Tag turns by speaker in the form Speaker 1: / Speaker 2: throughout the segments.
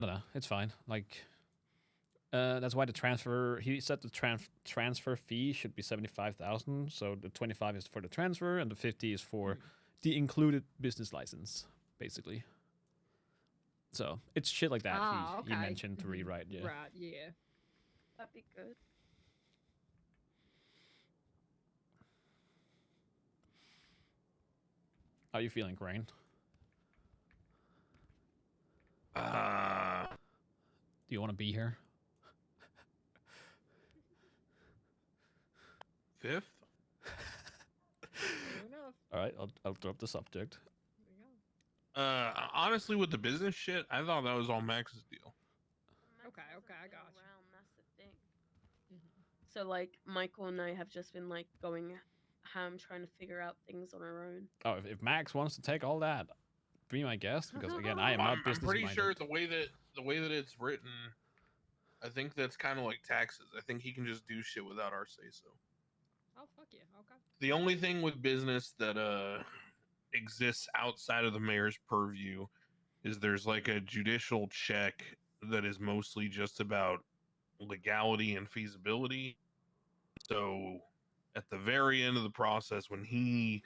Speaker 1: No, it's fine. Like, that's why the transfer. He said the transfer fee should be 75,000. So the 25 is for the transfer, and the 50 is for the included business license, basically. So it's shit like that. He mentioned to rewrite. Yeah.
Speaker 2: Right. Yeah.
Speaker 3: That'd be good.
Speaker 1: How are you feeling, Crane? Do you want to be here?
Speaker 4: 5th?
Speaker 2: Fair enough.
Speaker 1: All right, I'll drop the subject.
Speaker 2: There you go.
Speaker 4: Honestly, with the business shit, I thought that was all Max's deal.
Speaker 2: Okay, I got you.
Speaker 3: That's the thing.
Speaker 2: Mm-hmm.
Speaker 3: So like Michael and I have just been like going ham trying to figure out things on our own.
Speaker 1: Oh, if Max wants to take all that, be my guest, because again, I am not business
Speaker 4: I'm pretty
Speaker 1: minded.
Speaker 4: sure the way that it's written, I think that's kind of like taxes. I think he can just do shit without our say so.
Speaker 2: Oh fuck yeah. Okay.
Speaker 4: The only thing with business that exists outside of the mayor's purview is there's like a judicial check that is mostly just about legality and feasibility. So at the very end of the process, when he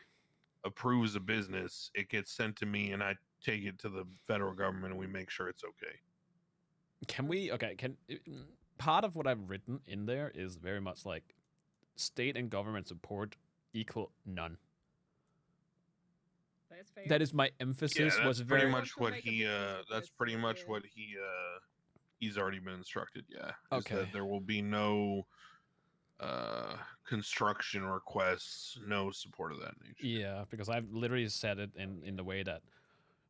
Speaker 4: approves a business, it gets sent to me and I take it to the federal government and we make sure it's okay.
Speaker 1: Can we? Okay, part of what I've written in there is very much like state and government support equal none.
Speaker 2: That's fair.
Speaker 1: That is my emphasis.
Speaker 4: Yeah,
Speaker 1: was
Speaker 4: that's
Speaker 1: very
Speaker 4: pretty much what he. That's pretty much what he's already been instructed. Yeah.
Speaker 1: Okay.
Speaker 4: That there will be no construction requests, no support of that nature.
Speaker 1: Yeah, because I've literally said it in the way that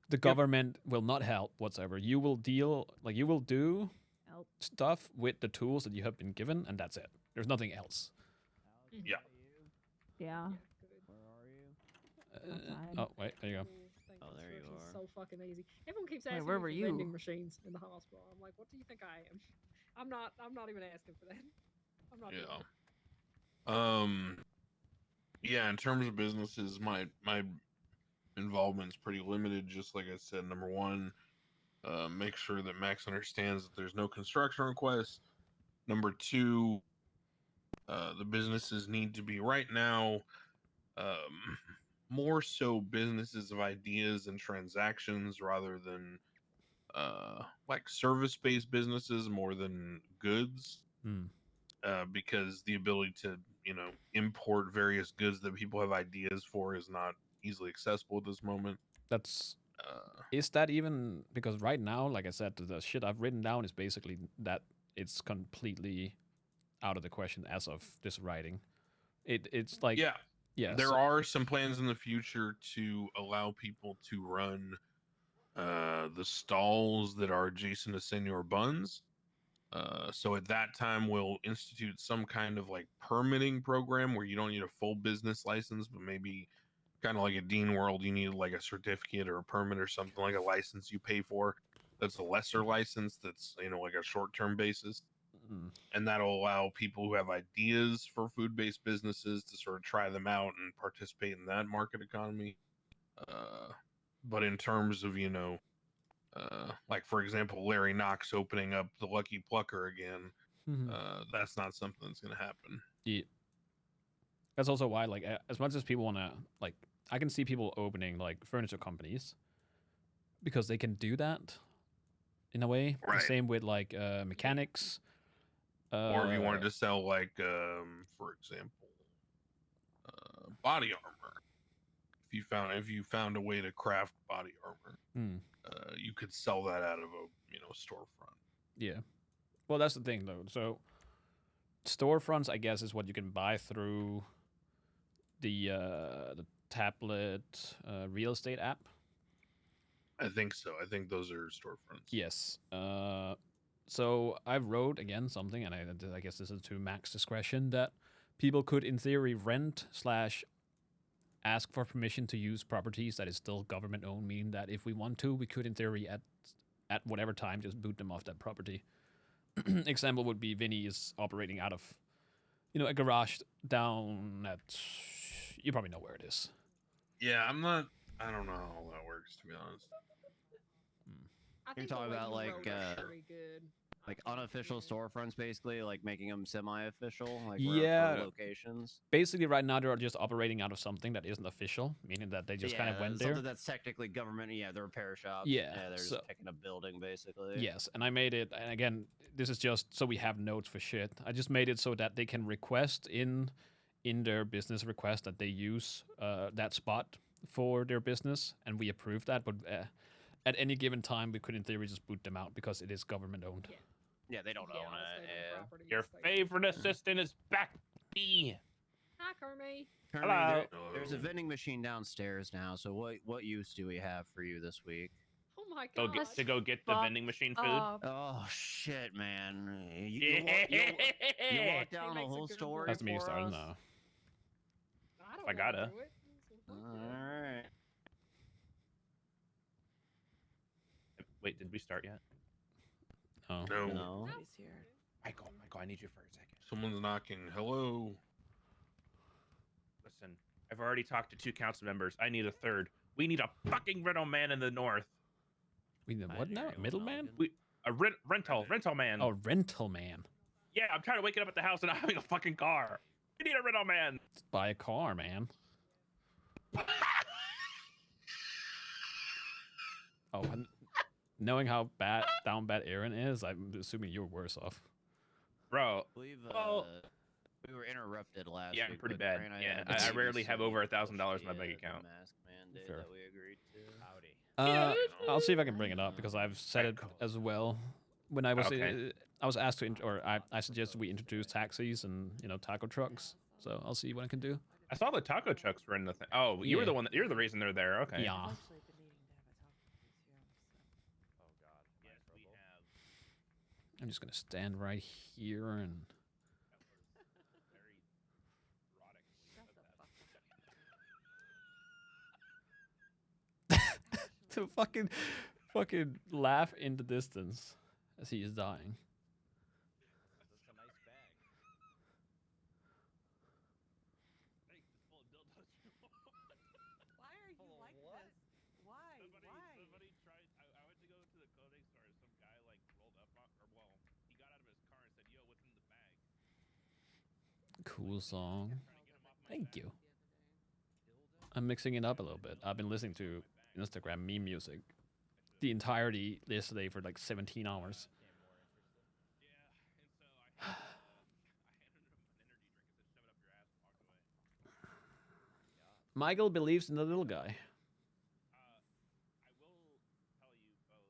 Speaker 1: the government will not help whatsoever. You will do stuff with the tools that you have been given, and that's it. There's nothing else.
Speaker 4: Yeah.
Speaker 5: Yeah.
Speaker 1: Oh wait, there you go.
Speaker 2: Oh,
Speaker 5: there you are.
Speaker 2: So fucking easy. Everyone keeps
Speaker 5: Wait,
Speaker 2: asking
Speaker 5: where
Speaker 2: me
Speaker 5: were
Speaker 2: for
Speaker 5: you?
Speaker 2: vending machines in the hospital. I'm like, what do you think I am? I'm not even asking for that. I'm not. doing it.
Speaker 4: Yeah, in terms of businesses, my involvement's pretty limited. Just like I said, number one, make sure that Max understands that there's no construction requests. Number two, the businesses need to be right now more so businesses of ideas and transactions rather than like service-based businesses more than goods. Because the ability to import various goods that people have ideas for is not easily accessible at this moment.
Speaker 1: That's is that even because right now, like I said, the shit I've written down is basically that it's completely out of the question as of this writing. It's like
Speaker 4: there are some plans in the future to allow people to run the stalls that are adjacent to Senor Buns. So at that time, we'll institute some kind of like permitting program where you don't need a full business license, but maybe kind of like a Dean World, you need like a certificate or a permit or something, like a license you pay for. That's a lesser license. That's like a short-term basis, and that'll allow people who have ideas for food-based businesses to sort of try them out and participate in that market economy. But in terms of like for example, Larry Knox opening up the Lucky Plucker again, that's not something that's going to happen.
Speaker 1: Yeah. That's also why, like, as much as people want to, like, I can see people opening like furniture companies because they can do that in a way.
Speaker 4: Right.
Speaker 1: The same with like mechanics.
Speaker 4: Or if you wanted to sell like, for example, body armor. If you found a way to craft body armor, you could sell that out of a storefront.
Speaker 1: Yeah. Well, that's the thing though. So storefronts, I guess, is what you can buy through the tablet real estate app.
Speaker 4: I think so. I think those are storefronts.
Speaker 1: Yes. So I wrote again something, and I guess this is to Max discretion, that people could, in theory, rent / ask for permission to use properties that is still government owned, meaning that if we want to, we could, in theory, at whatever time, just boot them off that property. Example would be Vinny is operating out of, a garage down at, you probably know where it is.
Speaker 4: Yeah, I don't know how that works, to be honest.
Speaker 2: I
Speaker 5: You're
Speaker 2: think the
Speaker 5: talking
Speaker 2: way
Speaker 5: about,
Speaker 2: you
Speaker 5: like,
Speaker 2: wrote it's pretty good.
Speaker 5: like
Speaker 2: I think,
Speaker 5: unofficial
Speaker 2: yeah.
Speaker 5: storefronts, basically, like making them semi-official, like
Speaker 1: Yeah.
Speaker 5: for locations.
Speaker 1: Basically, right now they're just operating out of something that isn't official, meaning that they just kind of went there.
Speaker 5: Something that's technically government. Yeah, they're repair shops.
Speaker 1: Yeah,
Speaker 5: they're
Speaker 1: so-
Speaker 5: just picking a building, basically.
Speaker 1: Yes, and I made it, and again, this is just so we have notes for shit. I just made it so that they can request in their business request that they use that spot for their business, and we approve that. But at any given time, we could, in theory, just boot them out because it is government owned.
Speaker 2: Yeah.
Speaker 5: Yeah, they don't
Speaker 2: Yeah,
Speaker 5: own
Speaker 2: all
Speaker 5: it.
Speaker 2: state-owned
Speaker 5: Yeah.
Speaker 2: property
Speaker 4: Your
Speaker 2: is state-owned.
Speaker 4: favorite assistant is back. B.
Speaker 2: Hi, Kermie.
Speaker 5: Kermie,
Speaker 4: Hello.
Speaker 5: there's a vending machine downstairs now. So what use do we have for you this week?
Speaker 2: Oh my
Speaker 4: Go
Speaker 2: god.
Speaker 4: get the
Speaker 3: Fuck
Speaker 4: vending machine food.
Speaker 5: Oh shit, man! You walk down the
Speaker 2: makes a
Speaker 5: whole
Speaker 2: good
Speaker 5: story
Speaker 1: That's me
Speaker 5: for
Speaker 1: starting
Speaker 5: us.
Speaker 1: now.
Speaker 2: I don't
Speaker 4: I gotta.
Speaker 2: wanna do it, so fuck
Speaker 5: All
Speaker 2: it.
Speaker 5: right.
Speaker 6: Wait, did we start yet?
Speaker 1: Oh.
Speaker 4: No.
Speaker 5: No.
Speaker 3: He's here.
Speaker 6: Michael, I need you for a second.
Speaker 4: Someone's knocking. Hello.
Speaker 6: Listen, I've already talked to 2 council members. I need a third. We need a fucking rental man in the north.
Speaker 1: We need what now? Middleman?
Speaker 6: A rental man.
Speaker 1: Oh, rental man.
Speaker 6: Yeah, I'm trying to wake it up at the house and not having a fucking car. We need a rental man.
Speaker 1: Just buy a car, man. Oh, and knowing how down bad Aaron is, I'm assuming you're worse off.
Speaker 6: Bro,
Speaker 5: Well, we were interrupted last
Speaker 6: yeah,
Speaker 5: week.
Speaker 6: pretty
Speaker 5: but
Speaker 6: bad.
Speaker 5: Fran and
Speaker 6: Yeah,
Speaker 5: had
Speaker 6: I
Speaker 5: to
Speaker 6: rarely
Speaker 5: do
Speaker 6: have
Speaker 5: some
Speaker 6: over $1,000 in my
Speaker 5: bullshit,
Speaker 6: bank account.
Speaker 5: the mask mandate
Speaker 1: Fair.
Speaker 5: that we agreed to.
Speaker 1: Howdy. I'll see if I can bring it up because I've said it
Speaker 6: Cool.
Speaker 1: as well. When I was
Speaker 6: Okay.
Speaker 1: I was asked to I suggested we introduce taxis and taco trucks. So I'll see what I can do.
Speaker 6: I saw the taco trucks were in the thing. Oh, you were
Speaker 1: Yeah.
Speaker 6: the one. You're the reason they're there. Okay.
Speaker 1: Yeah.
Speaker 6: Yes, we have.
Speaker 1: I'm just gonna stand right here and
Speaker 6: Very erotic. when you said that.
Speaker 1: to fucking laugh in the distance as he is dying.
Speaker 6: That's a nice bag. Hey, it's full of dildos.
Speaker 7: Why are you like this? Why?
Speaker 6: Somebody tried. I went to go to the clothing store. Some guy like rolled up on, or well, he got out of his car and said, "Yo, what's in the bag?"
Speaker 1: Cool song.
Speaker 6: Trying to get him off my
Speaker 1: Thank
Speaker 6: back.
Speaker 1: you. I'm mixing it up a little bit. I've been listening to Instagram meme music the entirety yesterday for like 17 hours.
Speaker 6: Yeah, and so I handed him an energy drink and said, "Shove it up your ass," and walked away.
Speaker 1: Michael believes in the little guy.
Speaker 6: I will tell you both. Edda knows this,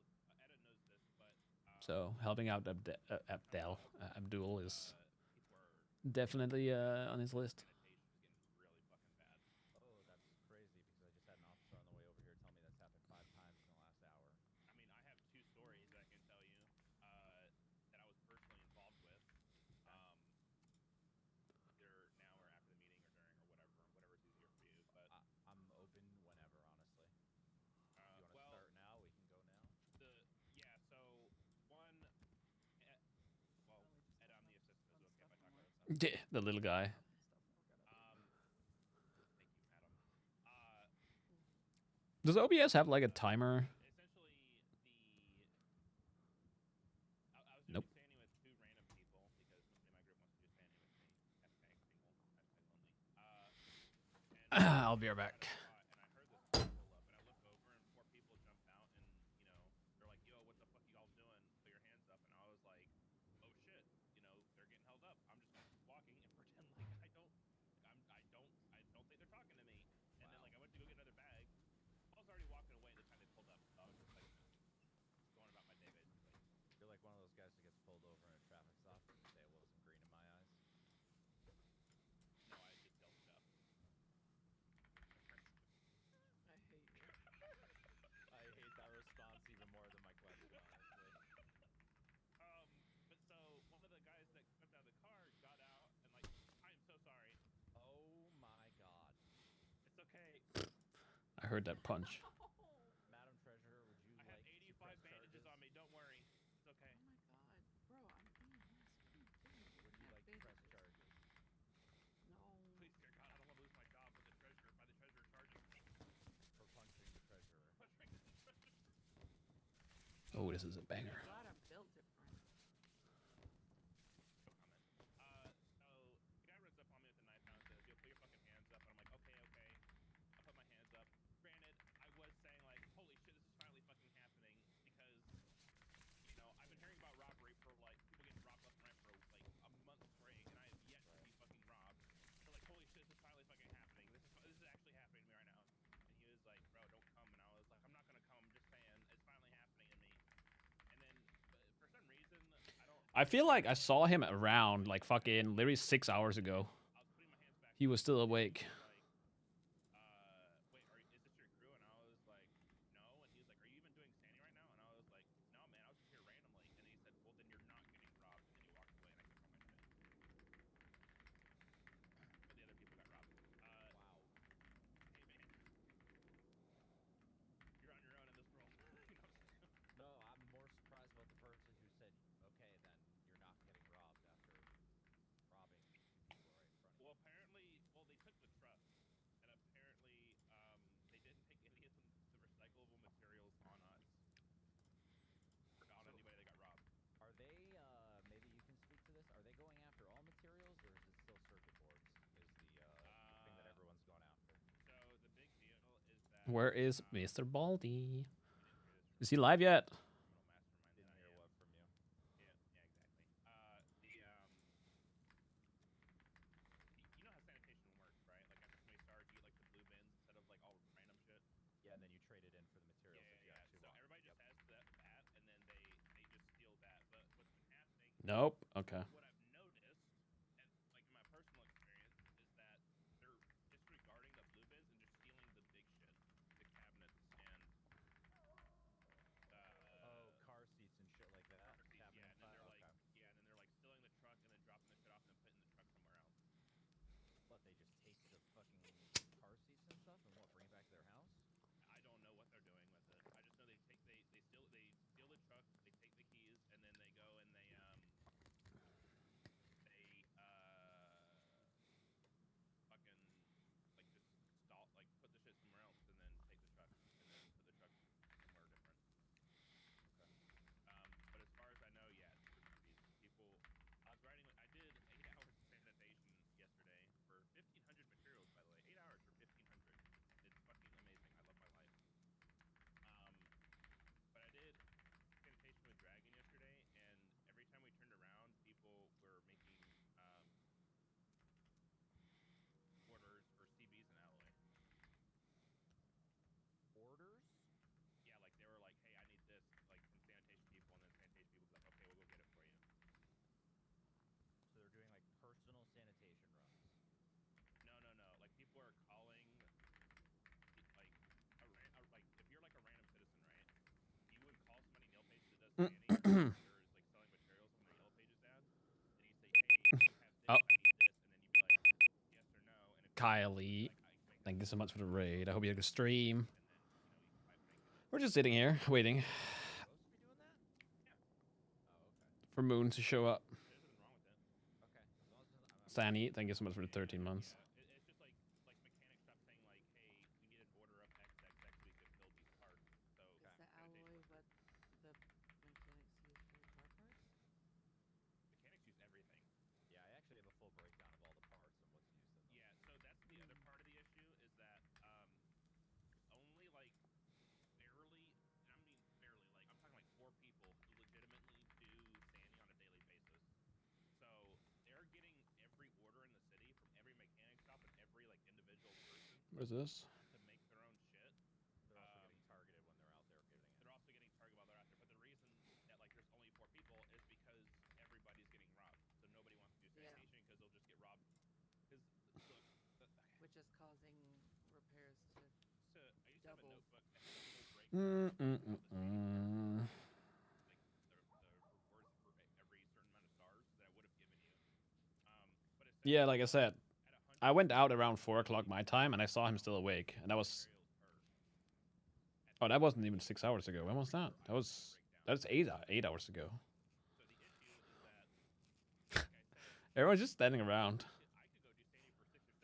Speaker 6: but
Speaker 1: So helping out Abdul is
Speaker 6: people are
Speaker 1: definitely on his list.
Speaker 6: sanitation is getting really fucking bad.
Speaker 8: Oh, that's crazy because I just had an officer on the way over here tell me that's happened 5 times in the last hour.
Speaker 6: I mean, I have 2 stories that I can tell you that I was personally involved with. Either now or after the meeting or during or whatever's easier for you. But
Speaker 8: I'm open whenever, honestly. You want to
Speaker 6: well,
Speaker 8: start now? We can go now.
Speaker 6: so one. Well, Ed, I'm the assistant. Is it okay if I talk about this?
Speaker 1: The little guy.
Speaker 6: Thank you, madam.
Speaker 1: Does OBS have like a timer?
Speaker 6: Essentially, I was
Speaker 1: Nope.
Speaker 6: just standing with 2 random people because nobody in my group wants to do standing with me. Hashtag single. Hashtag lonely.
Speaker 1: I'll be right back.
Speaker 6: And I heard this car pull up, and I look over, and 4 people jumped out, and they're like, "Yo, what the fuck you all doing? Put your hands up." And I was like, "Oh shit, they're getting held up. I'm just walking and pretend like I don't think they're talking to me." And then like I went to go get another bag. I was already walking away at the time they pulled up, so I was just like going about my day basically.
Speaker 8: You're like one of those guys that gets pulled over in a traffic stop and you say it wasn't green in my eyes.
Speaker 6: No, I just yelled stuff.
Speaker 3: I hate you.
Speaker 8: I hate that response even more than my question, honestly.
Speaker 6: But so one of the guys that jumped out of the car got out and like, "I am so sorry.
Speaker 8: Oh my god.
Speaker 6: It's okay.
Speaker 1: I heard that punch.
Speaker 8: Madam Treasurer, would you
Speaker 6: I
Speaker 8: like
Speaker 6: have
Speaker 8: to
Speaker 6: 85
Speaker 8: press
Speaker 6: bandages
Speaker 8: charges?
Speaker 6: on me. Don't worry. It's okay."
Speaker 3: Oh my god, bro, I'm being honest. What are you doing?
Speaker 8: Would you like to press charges?
Speaker 3: No.
Speaker 6: Please, dear God, I don't want to lose my job with the treasurer. By the treasurer charges me.
Speaker 8: For punching the treasurer.
Speaker 6: Punching the treasurer.
Speaker 1: Oh Oh, this is a banger.
Speaker 7: I'm glad I'm built different.
Speaker 6: No comment. So the guy runs up on me with a knife out and says, "Yo, put your fucking hands up." And I'm like, "Okay, okay." I put my hands up. Granted, I was saying like, "Holy shit, this is finally fucking happening," because I've been hearing about robbery for like people getting robbed left and right for like a month straight, and I have yet to be fucking robbed. So like, holy shit, this is finally fucking happening. This is actually happening to me right now. And he was like, "Bro, don't come." And I was like, "I'm not gonna come. I'm just saying, it's finally happening to me." And then for some reason, I don't.
Speaker 1: I feel like I saw him around like fucking literally 6 hours ago.
Speaker 6: I was putting my hands back.
Speaker 1: He was still
Speaker 6: up, and
Speaker 1: awake.
Speaker 6: he was like, "Wait, is this your crew?" And I was like, "No." And he was like, "Are you even doing standing right now?" And I was like, "No, man, I was just here randomly." And he said, "Well, then you're not getting robbed." And then he walked away, and I kept on my shit. But the other people got robbed.
Speaker 8: Wow.
Speaker 6: Hey, man, you're on your own in this world.
Speaker 8: No, I'm more surprised about the person who said, "Okay, then you're not getting robbed after robbing two people right in front of you."
Speaker 6: Well, apparently, they took the truck, and apparently, they didn't take any of the recyclable materials on us or on
Speaker 8: So-
Speaker 6: anybody that got robbed.
Speaker 8: Are they? Maybe you can speak to this. Are they going after all materials, or is it still circuit boards? Is the thing that everyone's going after?
Speaker 6: So the big deal is that
Speaker 1: Where is Mr. Baldy?
Speaker 6: you didn't hear this
Speaker 1: Is
Speaker 6: from
Speaker 1: he live yet?
Speaker 6: criminal mastermind
Speaker 8: Didn't
Speaker 6: that I
Speaker 8: hear
Speaker 6: am.
Speaker 8: what from you.
Speaker 6: Yeah, exactly. You know how sanitation works, right? Like after somebody starts, you get like the blue bins instead of like all random shit.
Speaker 8: Yeah, and then you trade it in for the materials that you actually
Speaker 6: So
Speaker 8: want.
Speaker 6: everybody just
Speaker 8: Yep.
Speaker 6: has that, and then they just steal that. But what's been happening?
Speaker 1: Nope. Okay.
Speaker 6: What I've noticed, and like in my personal experience, is that they're disregarding the blue bins and just stealing the big shit, the cabinets and
Speaker 8: Car seats and shit like that.
Speaker 6: car seats.
Speaker 8: Cabinet
Speaker 6: Yeah, and then they're like,
Speaker 8: okay.
Speaker 6: stealing the truck and then dropping the shit off and then putting the truck somewhere else.
Speaker 8: What, they just take the fucking car seats and stuff and what, bring it back to their house?
Speaker 6: I don't know what they're doing with it. I just know they steal the truck, they take the keys, and then they go and they fucking like just put the shit somewhere else and then take the truck and then put the truck somewhere different.
Speaker 8: Okay.
Speaker 6: But as far as I know, yeah, it's for Tobies. People, I did 8 hours of sanitation yesterday for 1,500 materials. By the way, 8 hours for 1,500. It's fucking amazing. I love my life. But I did sanitation with Dragon yesterday, and every time we turned around, people were making orders for CBs and alloy.
Speaker 8: Orders?
Speaker 6: Yeah, like they were like, "Hey, I need this," like from sanitation people, and then sanitation people be like, "Okay, we'll go get it for you."
Speaker 8: So they're doing like personal sanitation runs.
Speaker 6: No. Like people are calling, like if you're like a random citizen, right? You would call somebody in Yellow Pages that does scanning or is like selling materials from their Yellow Pages ad, and you say, "Hey, do you have this?
Speaker 1: Oh.
Speaker 6: I need this," and then you'd be like, "Yes or no." And if
Speaker 1: Kylie,
Speaker 6: like, I can make
Speaker 1: thank you
Speaker 6: that
Speaker 1: so much for the
Speaker 6: happen,
Speaker 1: raid. I hope you had a stream.
Speaker 6: and then you can pipe bank it.
Speaker 1: We're just sitting here waiting
Speaker 8: Supposed to be doing that?
Speaker 6: Yeah.
Speaker 8: Oh, okay.
Speaker 1: for Moon to show up.
Speaker 6: There's nothing wrong with it.
Speaker 8: Okay. As long as I'm
Speaker 1: Sani, thank you so much for the 13 months.
Speaker 6: Yeah, it's just like mechanics stop saying like, "Hey, we need an order of XXX so we can build these parts." So
Speaker 7: Is the
Speaker 6: sanitation
Speaker 7: alloy
Speaker 6: works.
Speaker 7: what the mechanics use for the car parts?
Speaker 6: Mechanics use everything.
Speaker 8: Yeah, I actually have a full breakdown of all the parts and what's used in them.
Speaker 6: Yeah, so that's the other part of the issue is that only like barely, and I mean barely, like I'm talking like 4 people who legitimately do sanding on a daily basis. So they're getting every order in the city from every mechanic shop and every like individual person
Speaker 1: Where's this?
Speaker 6: to make their own shit.
Speaker 8: They're also getting targeted when they're out there getting it.
Speaker 6: They're also getting targeted while they're out there. But the reason that like there's only 4 people is because everybody's getting robbed. So nobody wants to do
Speaker 7: Yeah.
Speaker 6: sanitation because they'll just get robbed. Because look,
Speaker 7: Which is causing repairs to
Speaker 6: so I used to have a
Speaker 7: double.
Speaker 6: notebook that had a full breakdown of how the city works, like the rewards for every certain amount of stars that I would have given you. But
Speaker 1: Yeah, like I said,
Speaker 6: at 100,
Speaker 1: I went out around 4 o'clock my time and I saw him still awake. And that was.
Speaker 6: materials first.
Speaker 1: Oh, that wasn't even 6 hours ago. When was that? That's 8 hours ago.
Speaker 6: So the issue is that, like I said,
Speaker 1: Everyone's just standing around.
Speaker 6: I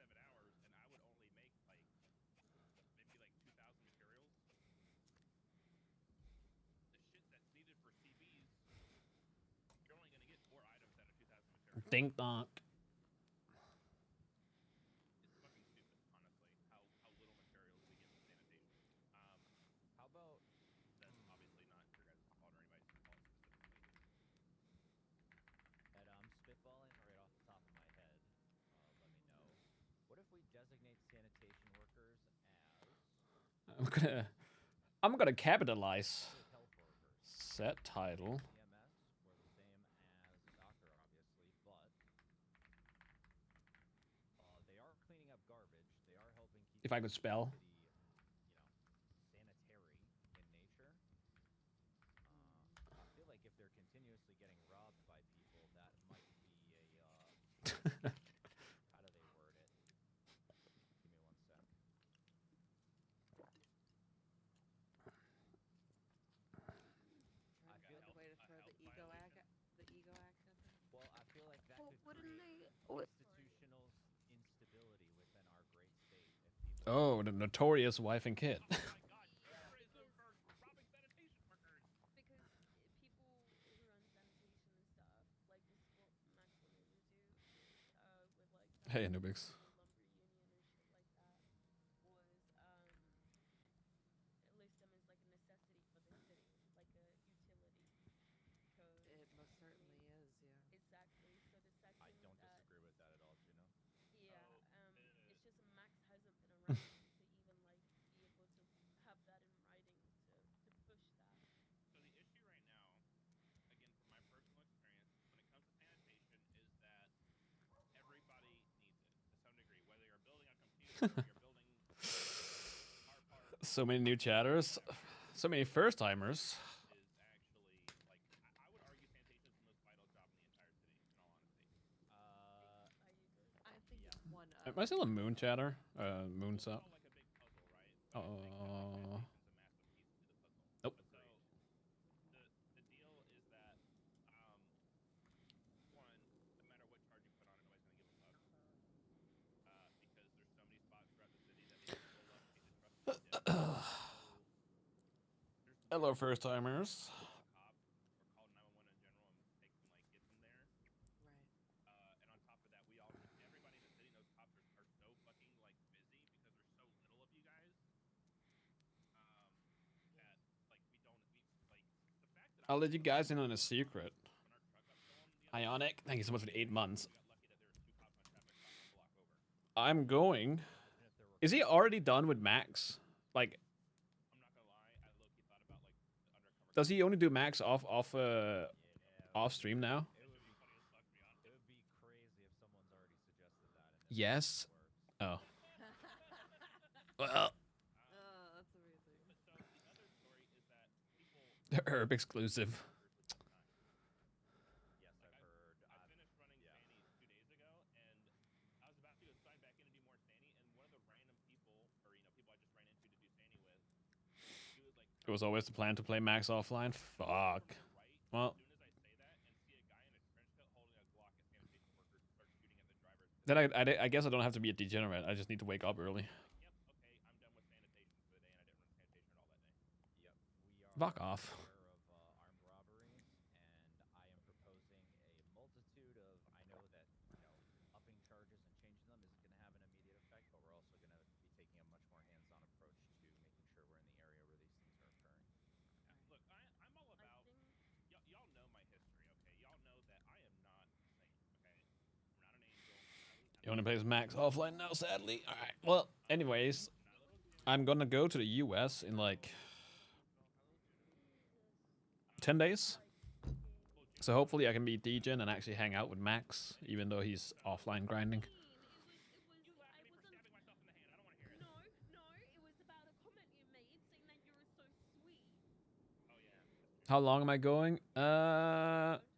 Speaker 6: could go do sanding for 6 or 7 hours, and I would only make like maybe like 2,000 materials. The shit that's needed
Speaker 1: Dink donk.
Speaker 6: It's fucking stupid, honestly, how little materials we get for sanitation.
Speaker 8: How about
Speaker 6: That's obviously not your guys' fault or anybody's fault specifically.
Speaker 8: and I'm spitballing right off the top of my head. Let me know. What if we designate sanitation workers as
Speaker 1: I'm gonna capitalize.
Speaker 8: public health workers?
Speaker 1: Set title.
Speaker 8: EMS, we're the same as a doctor, obviously, but they are cleaning up garbage. They are helping keep
Speaker 1: If I could
Speaker 8: the
Speaker 1: spell.
Speaker 8: city, sanitary in nature. I feel like if they're continuously getting robbed by people, that might be a how do they word it? Give me one sec.
Speaker 7: Trying to
Speaker 8: feel
Speaker 7: find a way to
Speaker 6: a
Speaker 7: throw
Speaker 6: health
Speaker 7: the ego act,
Speaker 6: violation.
Speaker 7: the ego act at them.
Speaker 8: Well, I feel like that
Speaker 3: Well,
Speaker 8: could
Speaker 3: wouldn't
Speaker 8: create
Speaker 3: they?
Speaker 8: institutional instability within our great state if people.
Speaker 1: Oh, the notorious wife and kid.
Speaker 6: Oh my god, terrorism for robbing sanitation workers!
Speaker 3: Because people who run sanitation and stuff, like this is what Max wanted to do with like
Speaker 1: Hey,
Speaker 3: sanitation
Speaker 1: Anubix.
Speaker 3: and the lumber union and shit like that, was list them as like a necessity for the city, like a utility. Because
Speaker 7: It most certainly is, yeah.
Speaker 3: exactly. So the second
Speaker 8: I don't
Speaker 3: that
Speaker 8: disagree with that at all, Juno.
Speaker 3: yeah,
Speaker 6: So,
Speaker 3: it's just Max hasn't been around to even like be able to have that in writing to push that.
Speaker 6: So the issue right now, again, from my personal experience, when it comes to sanitation, is that everybody needs it to some degree. Whether you're building a computer, or you're building car parts.
Speaker 1: So many new chatters. So many first timers.
Speaker 6: Is actually like I would argue sanitation is the most vital job in the entire city. In all honesty.
Speaker 3: I agree.
Speaker 7: I think
Speaker 8: Yeah.
Speaker 7: it's one
Speaker 1: Am
Speaker 7: of.
Speaker 1: I still a moon chatter? Moon
Speaker 6: Well,
Speaker 1: sub.
Speaker 6: it's all like a big puzzle, right? But I think that
Speaker 1: Oh.
Speaker 6: like sanitation's a massive piece to the puzzle.
Speaker 1: Nope.
Speaker 6: So the deal is that one, no matter what charge you put on it, nobody's gonna give a fuck. Because there's so many spots throughout the city that people will love, hate, and trust me to death. So there's
Speaker 1: Hello,
Speaker 6: literally
Speaker 1: first timers.
Speaker 6: call a cop or call 911 in general and take and like get them there.
Speaker 7: Right.
Speaker 6: And on top of that, everybody in the city knows cops are so fucking like busy because there's so little of you guys. That like we like the fact that
Speaker 1: I'll let you guys in on a secret.
Speaker 6: when our truck got stolen the other day,
Speaker 1: Ionic, thank you so much for the 8 months.
Speaker 6: we got lucky that there was 2 cops on traffic stop a block over.
Speaker 1: I'm going.
Speaker 8: Imagine if there were.
Speaker 1: Is he already done with Max? Like,
Speaker 6: I'm not gonna lie, I low-key thought about like the undercover.
Speaker 1: does he only do Max off
Speaker 8: Yeah,
Speaker 1: off stream now?
Speaker 6: It would be funny as fuck to be honest.
Speaker 8: It would be crazy if someone's already suggested that. And
Speaker 1: Yes.
Speaker 8: works.
Speaker 1: Oh. Well,
Speaker 7: Oh, that's amazing.
Speaker 6: So the other story is that people
Speaker 1: the herb exclusive.
Speaker 6: workers with time.
Speaker 8: Yes,
Speaker 6: Like
Speaker 8: I've heard.
Speaker 6: I finished running
Speaker 8: yeah.
Speaker 6: Sandy 2 days ago, and I was about to go sign back in to do more Sandy, and one of the random people, or people I just ran into to do Sandy with, he was like,
Speaker 1: It was always the plan to play Max offline. Fuck.
Speaker 6: right.
Speaker 1: Well,
Speaker 6: As soon as I say that, and see a guy in a trench coat holding a Glock at sanitation workers and start shooting at the drivers.
Speaker 1: then I guess I don't have to be a degenerate. I just need to wake up early.
Speaker 6: Like, yep, okay, I'm done with sanitation for the day, and I didn't run sanitation at all that day.
Speaker 8: Yep. We are
Speaker 1: Fuck off.
Speaker 8: aware of armed robberies, and I am proposing a multitude of. I know that upping charges and changing them isn't going to have an immediate effect, but we're also going to be taking a much more hands-on approach to making sure we're in the area where these things are occurring.
Speaker 6: Yeah, look, I'm all
Speaker 3: I
Speaker 6: about.
Speaker 3: think
Speaker 6: Y'all know my history, okay? Y'all know that I am not a saint, okay? I'm not an angel.
Speaker 1: He only plays Max offline now, sadly. Alright. Well, anyways, I'm gonna go to the US in like 10 days. So hopefully I can be degen and actually hang out with Max, even though he's offline grinding.
Speaker 3: it was I wasn't.
Speaker 6: Stabbing myself in the hand. I don't want to hear it.
Speaker 3: No, it was about a comment you made saying that you were so sweet.
Speaker 6: Oh yeah. That's true.
Speaker 1: How long am I going?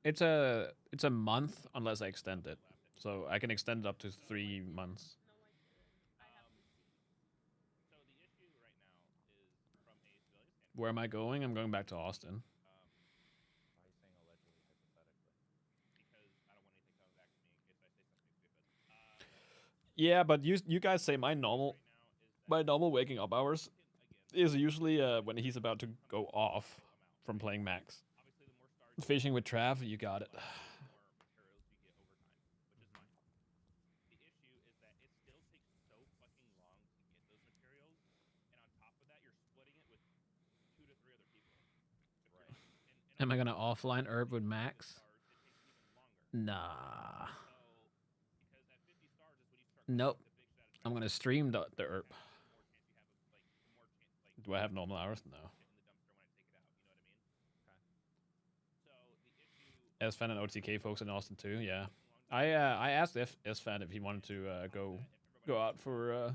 Speaker 1: It's a month unless I extend it. So I can extend it up to 3 months.
Speaker 3: No, I didn't. I have receipts.
Speaker 6: So the issue right now is from a civilian standpoint.
Speaker 1: Where am I going? I'm going back to Austin.
Speaker 8: Why are you saying allegedly, hypothetically?
Speaker 6: Because I don't want anything coming back to me in case I say something stupid.
Speaker 1: Yeah, but you guys say my normal
Speaker 6: Right now is that
Speaker 1: waking up hours
Speaker 6: again,
Speaker 1: is usually when he's about to go off from playing Max.
Speaker 6: obviously the more stars
Speaker 1: Fishing with Trav, you got it.
Speaker 6: the more materials you get over time.
Speaker 1: Am I gonna offline herb with Max?
Speaker 6: Stars, it takes even longer.
Speaker 1: Nah.
Speaker 6: So because at 50 stars is when you start
Speaker 1: Nope.
Speaker 6: getting the big
Speaker 1: I'm gonna
Speaker 6: satisfaction.
Speaker 1: stream the herb.
Speaker 6: The more chance you have of,
Speaker 1: Do I have normal hours? No.
Speaker 6: shit in the dumpster when I take it out. You know what I mean?
Speaker 8: Okay.
Speaker 6: So the issue.
Speaker 1: SFan and OTK folks in Austin too. Yeah. I asked SFan if he wanted to go out for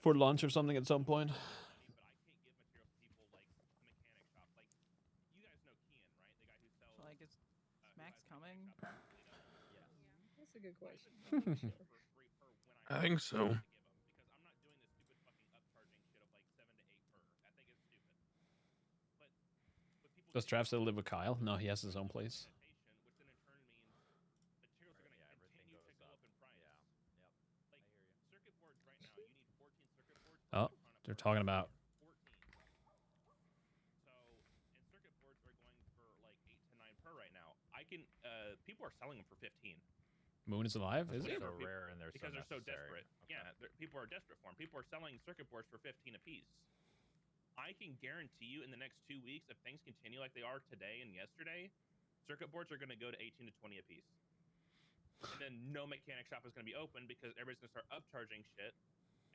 Speaker 1: lunch or something at some point.
Speaker 6: But I can't give materials to people like a mechanic shop. Like you guys know Kian, right? The guy who sells.
Speaker 7: Like, is
Speaker 6: who
Speaker 7: Max
Speaker 6: has a
Speaker 7: coming?
Speaker 6: mechanic shop in Toledo.
Speaker 8: Yes.
Speaker 2: That's a good question.
Speaker 6: For free per when
Speaker 4: I think so.
Speaker 6: to give 'em, because I'm not doing this stupid fucking upcharging shit of like 7 to 8 per. I think it's stupid. But people
Speaker 1: Does Trav still live with Kyle? No, he has his own place.
Speaker 6: sanitation, which then in turn means materials are going to
Speaker 8: Everything
Speaker 6: continue to
Speaker 8: goes
Speaker 6: go
Speaker 8: up.
Speaker 6: up in price.
Speaker 8: Yeah. Yep.
Speaker 6: Like
Speaker 8: I hear you.
Speaker 6: circuit boards right now, you need 14 circuit boards.
Speaker 1: Oh, they're talking about
Speaker 6: 14. So, and circuit boards are going for like 8 to 9 per right now. I can. People are selling them for 15.
Speaker 1: Moon is alive. Is
Speaker 8: They're
Speaker 1: it?
Speaker 8: so rare and they're
Speaker 6: Because they're so
Speaker 8: necessary.
Speaker 6: desperate.
Speaker 8: Okay.
Speaker 6: Yeah, people are desperate for them. People are selling circuit boards for 15 a piece. I can guarantee you in the next 2 weeks, if things continue like they are today and yesterday, circuit boards are going to go to 18 to 20 a piece. And then no mechanic shop is going to be open because everybody's going to start upcharging shit.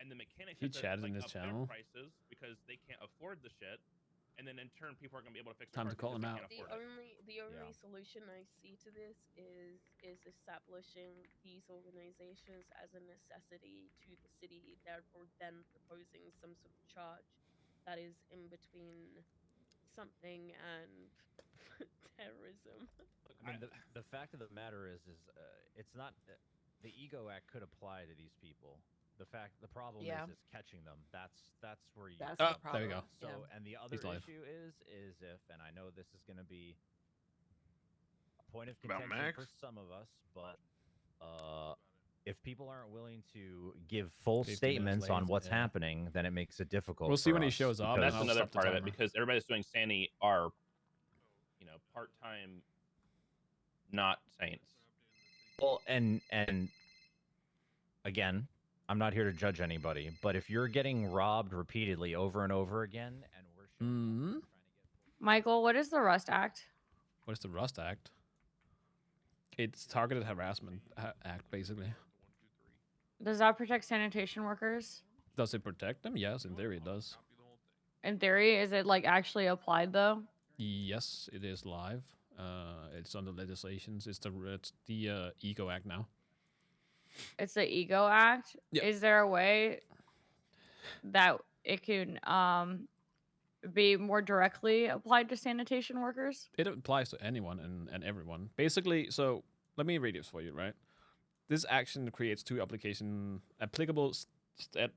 Speaker 6: And the mechanics
Speaker 1: He
Speaker 6: have to,
Speaker 1: chatted in
Speaker 6: like,
Speaker 1: his
Speaker 6: up their
Speaker 1: channel.
Speaker 6: prices because they can't afford the shit. And then in turn, people are going to be able to fix
Speaker 1: Time
Speaker 6: their
Speaker 1: to
Speaker 6: cars
Speaker 1: call
Speaker 6: because
Speaker 1: him
Speaker 6: they
Speaker 1: out.
Speaker 6: can't
Speaker 3: The
Speaker 6: afford it.
Speaker 3: only
Speaker 8: Yeah.
Speaker 3: solution I see to this is establishing these organizations as a necessity to the city, therefore then proposing some sort of charge that is in between something and terrorism.
Speaker 8: Look, I mean, the fact of the matter is it's not the ego act could apply to these people. The problem
Speaker 7: Yeah.
Speaker 8: is catching them. That's where you.
Speaker 7: That's
Speaker 1: Ah,
Speaker 7: the
Speaker 1: there we
Speaker 7: problem.
Speaker 1: go.
Speaker 8: So, and the other
Speaker 1: He's live.
Speaker 8: issue is if, and I know this is going to be a point of
Speaker 4: About
Speaker 8: contention for
Speaker 4: Max?
Speaker 8: some of us, but if people aren't willing to give full
Speaker 1: 15 minutes
Speaker 8: statements on
Speaker 1: late,
Speaker 8: what's
Speaker 1: yeah.
Speaker 8: happening, then it makes it difficult.
Speaker 1: We'll see
Speaker 8: for
Speaker 1: when he
Speaker 8: us
Speaker 1: shows up,
Speaker 6: And
Speaker 1: and
Speaker 6: that's
Speaker 1: I'll
Speaker 6: another
Speaker 1: stop the
Speaker 6: part of it
Speaker 1: timer.
Speaker 6: because everybody's doing Sandy are, part-time, not saints.
Speaker 8: Well, and again, I'm not here to judge anybody, but if you're getting robbed repeatedly over and over again, and we're showing up
Speaker 1: Mhm.
Speaker 8: and trying to get
Speaker 9: Michael, what is the Rust Act?
Speaker 1: What is the Rust Act? It's targeted harassment act, basically.
Speaker 9: Does that protect sanitation workers?
Speaker 1: Does it protect them? Yes, in theory it does.
Speaker 9: In theory, is it like actually applied though?
Speaker 1: Yes, it is live. It's under legislations. It's the Ego Act now.
Speaker 9: It's the Ego Act.
Speaker 1: Yeah.
Speaker 9: Is there a way that it can be more directly applied to sanitation workers?
Speaker 1: It applies to anyone and everyone. Basically, so let me read this for you, right? This action creates two applicable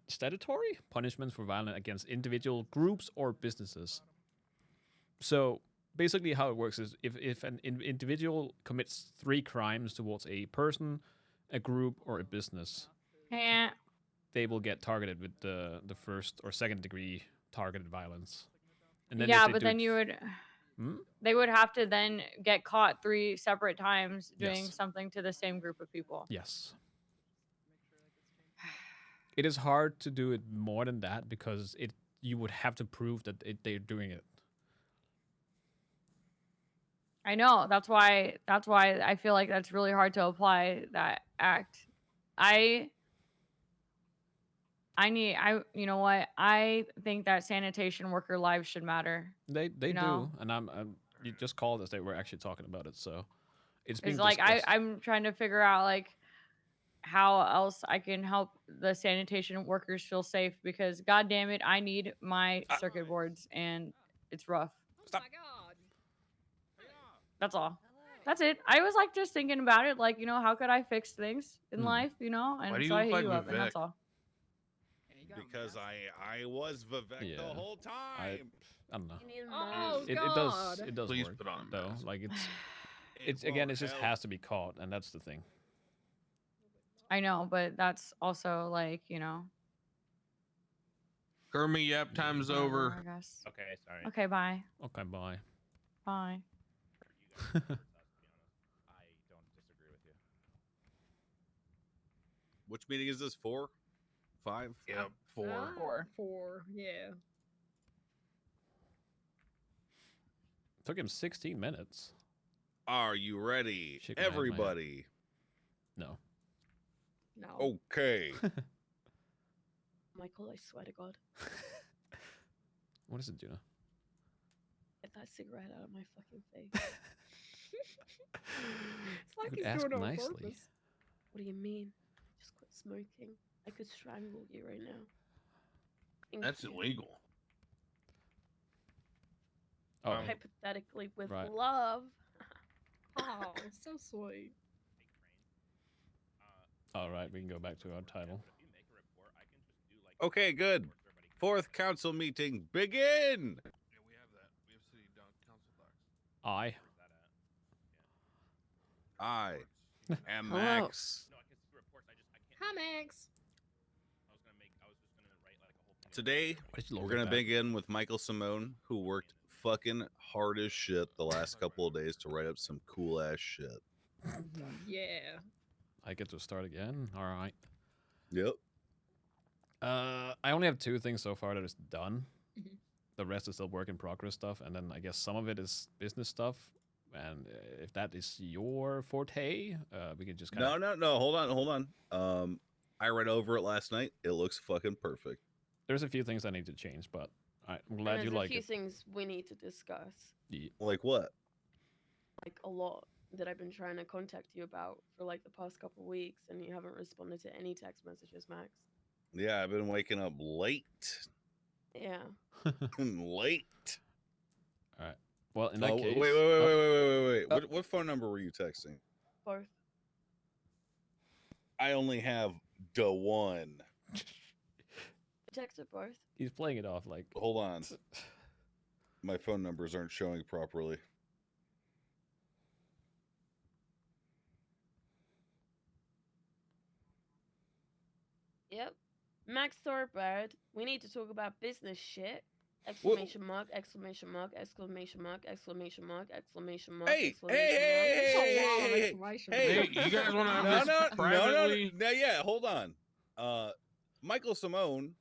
Speaker 1: statutory punishments for violence against individual groups or businesses. So basically how it works is if an individual commits 3 crimes towards a person, a group, or a business,
Speaker 9: Can't.
Speaker 1: they will get targeted with the first or second degree targeted violence. And then
Speaker 9: Yeah,
Speaker 1: if they
Speaker 9: but
Speaker 1: do
Speaker 9: then
Speaker 1: it
Speaker 9: you would.
Speaker 1: Hmm?
Speaker 9: They would have to then get caught 3 separate times doing
Speaker 1: Yes.
Speaker 9: something to the same group of people.
Speaker 1: Yes. It is hard to do it more than that because you would have to prove that they're doing it.
Speaker 9: I know. That's why I feel like that's really hard to apply that act. You know what? I think that sanitation worker lives should matter.
Speaker 1: They
Speaker 9: You know?
Speaker 1: do, and I'm you just called us. They were actually talking about it, so it's being
Speaker 9: It's like
Speaker 1: discussed.
Speaker 9: I'm trying to figure out like how else I can help the sanitation workers feel safe because god damn it, I need my circuit boards and it's rough.
Speaker 2: Oh my god.
Speaker 9: That's all. That's it. I was like just thinking about it, like, you know, how could I fix things in life, you know?
Speaker 4: Why
Speaker 9: And
Speaker 4: do you
Speaker 9: so I
Speaker 4: look
Speaker 9: hit
Speaker 4: like
Speaker 9: you up, and
Speaker 4: Vivek?
Speaker 9: that's all.
Speaker 7: And you got a
Speaker 10: Because
Speaker 7: mask?
Speaker 10: I was Vivek
Speaker 1: Yeah.
Speaker 10: the whole
Speaker 1: I
Speaker 10: time.
Speaker 1: don't know.
Speaker 3: You need a
Speaker 2: Oh,
Speaker 3: mask.
Speaker 1: It
Speaker 2: God.
Speaker 1: does
Speaker 4: Please
Speaker 1: work
Speaker 4: put on a
Speaker 1: though.
Speaker 4: mask.
Speaker 1: Like it's
Speaker 10: It
Speaker 1: again, it
Speaker 10: won't
Speaker 1: just
Speaker 10: help.
Speaker 1: has to be caught, and that's the thing.
Speaker 9: I know, but that's also like, you know,
Speaker 4: Kermit, yep, time's
Speaker 9: whatever,
Speaker 4: over.
Speaker 9: I guess.
Speaker 6: Okay, sorry.
Speaker 9: Okay, bye.
Speaker 1: Okay, bye.
Speaker 9: Bye.
Speaker 6: You guys to be honest.
Speaker 8: I don't disagree with you.
Speaker 10: Which meeting is this? 4? 5?
Speaker 4: Yep, 4.
Speaker 7: 4.
Speaker 2: 4. Yeah.
Speaker 1: Took him 16 minutes.
Speaker 10: Are you ready,
Speaker 1: Shake my head,
Speaker 10: everybody?
Speaker 1: No.
Speaker 2: No.
Speaker 10: Okay.
Speaker 3: Michael, I swear to God,
Speaker 1: What is it, Juna?
Speaker 3: get that cigarette out of my fucking face.
Speaker 2: It's like
Speaker 1: could
Speaker 2: he's
Speaker 1: ask
Speaker 2: doing it on
Speaker 1: nicely.
Speaker 2: purpose.
Speaker 3: What do you mean? Just quit smoking. I could strangle you right now. Thank
Speaker 4: That's
Speaker 3: you.
Speaker 4: illegal.
Speaker 1: Oh,
Speaker 3: Hypothetically, with
Speaker 1: Right.
Speaker 3: love.
Speaker 2: Oh, so sweet.
Speaker 1: all right. We can go back to our title.
Speaker 6: But if you make a report, I can just do like.
Speaker 10: Okay, good.
Speaker 6: reports where everybody can-
Speaker 10: 4th council meeting, begin.
Speaker 4: Yeah, we have that. We have city council docs.
Speaker 1: I.
Speaker 6: Where's that at?
Speaker 10: I am
Speaker 9: Hello.
Speaker 10: Max.
Speaker 6: No, I can see reports. I can't.
Speaker 2: Hi, Max.
Speaker 6: I was just gonna write like a whole thing.
Speaker 10: Today, we're gonna begin with Michael Simone, who worked fucking hard as shit the last couple of days to write up some cool ass shit.
Speaker 2: Yeah.
Speaker 1: I get to start again. All right.
Speaker 10: Yep.
Speaker 1: I only have 2 things so far that is done.
Speaker 2: Mhm.
Speaker 1: The rest is still work in progress stuff, and then I guess some of it is business stuff. And if that is your forte, we can just kind
Speaker 10: No. Hold on. I read over it last night. It looks fucking perfect.
Speaker 1: There's a few things I need to change, but I'm
Speaker 3: And
Speaker 1: glad you
Speaker 3: there's
Speaker 1: like
Speaker 3: a few
Speaker 1: it.
Speaker 3: things we need to discuss.
Speaker 10: Like what?
Speaker 3: Like a lot that I've been trying to contact you about for like the past couple weeks, and you haven't responded to any text messages, Max.
Speaker 10: Yeah, I've been waking up late.
Speaker 3: Yeah.
Speaker 10: Late.
Speaker 1: All right. Well, in that
Speaker 10: Oh,
Speaker 1: case,
Speaker 10: wait. What phone number were you texting?
Speaker 3: Both.
Speaker 10: I only have the one.
Speaker 3: Texted both.
Speaker 1: he's playing it off like.
Speaker 10: Hold on. My phone numbers aren't showing properly.
Speaker 3: Yep. Max Thorbird, we need to talk about business shit. Exclamation mark, exclamation mark, exclamation mark, exclamation mark, exclamation mark,
Speaker 10: Hey,
Speaker 3: exclamation
Speaker 2: It's a lot of
Speaker 10: hey,
Speaker 2: exclamation
Speaker 10: hey,
Speaker 2: marks.
Speaker 4: Hey, you guys want to have this privately?
Speaker 10: No, yeah, hold on. Michael Simone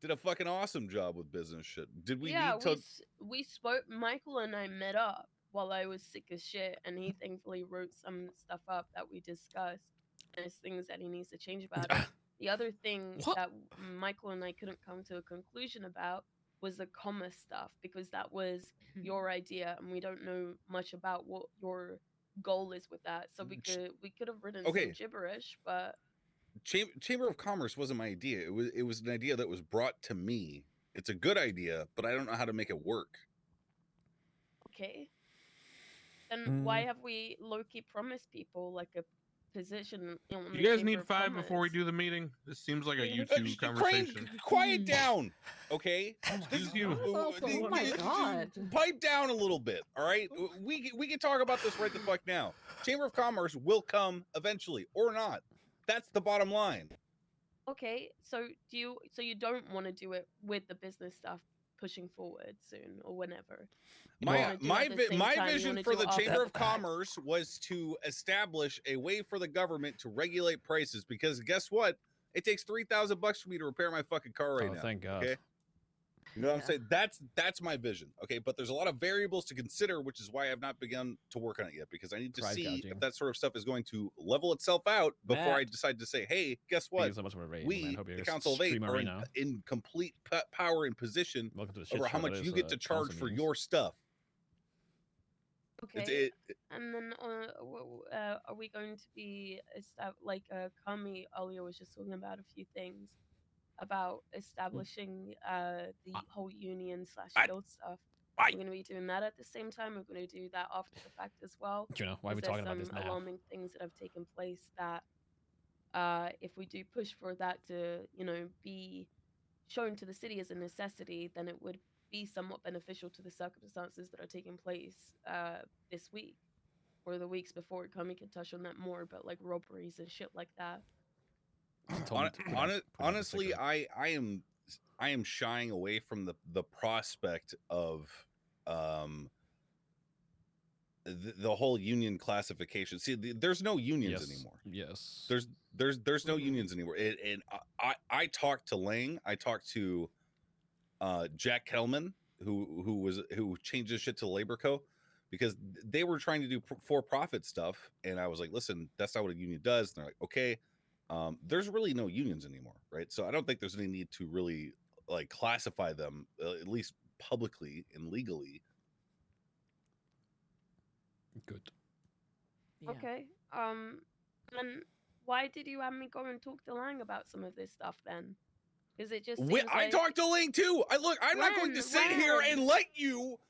Speaker 10: did a fucking awesome job with business shit. Did we
Speaker 3: yeah,
Speaker 10: need to?
Speaker 3: we spoke. Michael and I met up while I was sick as shit, and he thankfully wrote some stuff up that we discussed. There's things that he needs to change about it. The other thing
Speaker 1: What?
Speaker 3: that Michael and I couldn't come to a conclusion about was the comma stuff, because that was your idea, and we don't know much about what your goal is with that. So we could have written
Speaker 10: Okay.
Speaker 3: some gibberish, but
Speaker 10: Chamber of Commerce wasn't my idea. It was an idea that was brought to me. It's a good idea, but I don't know how to make it work.
Speaker 3: okay. Then why have we low-key promised people like a position on the
Speaker 4: You guys
Speaker 3: Chamber
Speaker 4: need
Speaker 3: of
Speaker 4: 5 before we
Speaker 3: Commerce?
Speaker 4: do the meeting. This seems like a
Speaker 3: Yeah.
Speaker 4: YouTube conversation.
Speaker 10: Quiet down, okay?
Speaker 4: Excuse you.
Speaker 2: That's also
Speaker 9: Oh my God.
Speaker 10: Pipe down a little bit, all right? We can talk about this right the fuck now. Chamber of Commerce will come eventually, or not. That's the bottom line.
Speaker 3: Okay, so you don't want to do it with the business stuff pushing forward soon or whenever? You wanna do it at the same
Speaker 10: My
Speaker 3: time, you
Speaker 10: vision
Speaker 3: wanna
Speaker 10: for
Speaker 3: do
Speaker 10: the
Speaker 3: it after
Speaker 10: Chamber
Speaker 3: the
Speaker 10: of
Speaker 3: fact.
Speaker 10: Commerce was to establish a way for the government to regulate prices, because guess what? It takes $3,000 for me to repair my fucking car right
Speaker 1: Oh,
Speaker 10: now.
Speaker 1: thank God.
Speaker 10: Okay. You know what I'm
Speaker 3: Yeah.
Speaker 10: saying? That's my vision. Okay, but there's a lot of variables to consider, which is why I've not begun to work on it yet, because I need to
Speaker 1: Price
Speaker 10: see
Speaker 1: gouging.
Speaker 10: if that sort of stuff is going to level itself out before I
Speaker 1: Matt.
Speaker 10: decide to say, hey, guess
Speaker 1: Thank you
Speaker 10: what?
Speaker 1: so much for the raid, man.
Speaker 10: We,
Speaker 1: Hope you're
Speaker 10: the Council of 8,
Speaker 1: streamer
Speaker 10: are
Speaker 1: right now.
Speaker 10: in complete power and position
Speaker 1: Welcome to the shit
Speaker 10: over how
Speaker 1: show that
Speaker 10: much
Speaker 1: is,
Speaker 10: you get to charge
Speaker 1: council
Speaker 10: for
Speaker 1: meetings.
Speaker 10: your stuff.
Speaker 3: Okay. And then are we going to be like Kami earlier was just talking about a few things about establishing the whole union / guild stuff. We're going to be doing that at the same time. We're going to do that after the fact as well.
Speaker 1: You know, why are we
Speaker 3: because
Speaker 1: talking about
Speaker 3: there's
Speaker 1: this
Speaker 3: some
Speaker 1: now?
Speaker 3: alarming things that have taken place that if we do push for that to, be shown to the city as a necessity, then it would be somewhat beneficial to the circumstances that are taking place this week or the weeks before. Kami can touch on that more, but like robberies and shit like that.
Speaker 10: Honestly, I am shying away from the prospect of the whole union classification. See, there's no unions anymore.
Speaker 1: Yes.
Speaker 10: There's no unions anymore. And I talked to Lang. I talked to Jack Kellman, who changed this shit to Labor Co. Because they were trying to do for-profit stuff, and I was like, listen, that's not what a union does. And they're like, okay, there's really no unions anymore, right? So I don't think there's any need to really like classify them, at least publicly and legally.
Speaker 1: Good.
Speaker 3: Yeah. Okay. Then why did you have me go and talk to Lang about some of this stuff then? Because it just seems
Speaker 10: I
Speaker 3: like...
Speaker 10: talked to Ling too. I'm not going to sit here and let you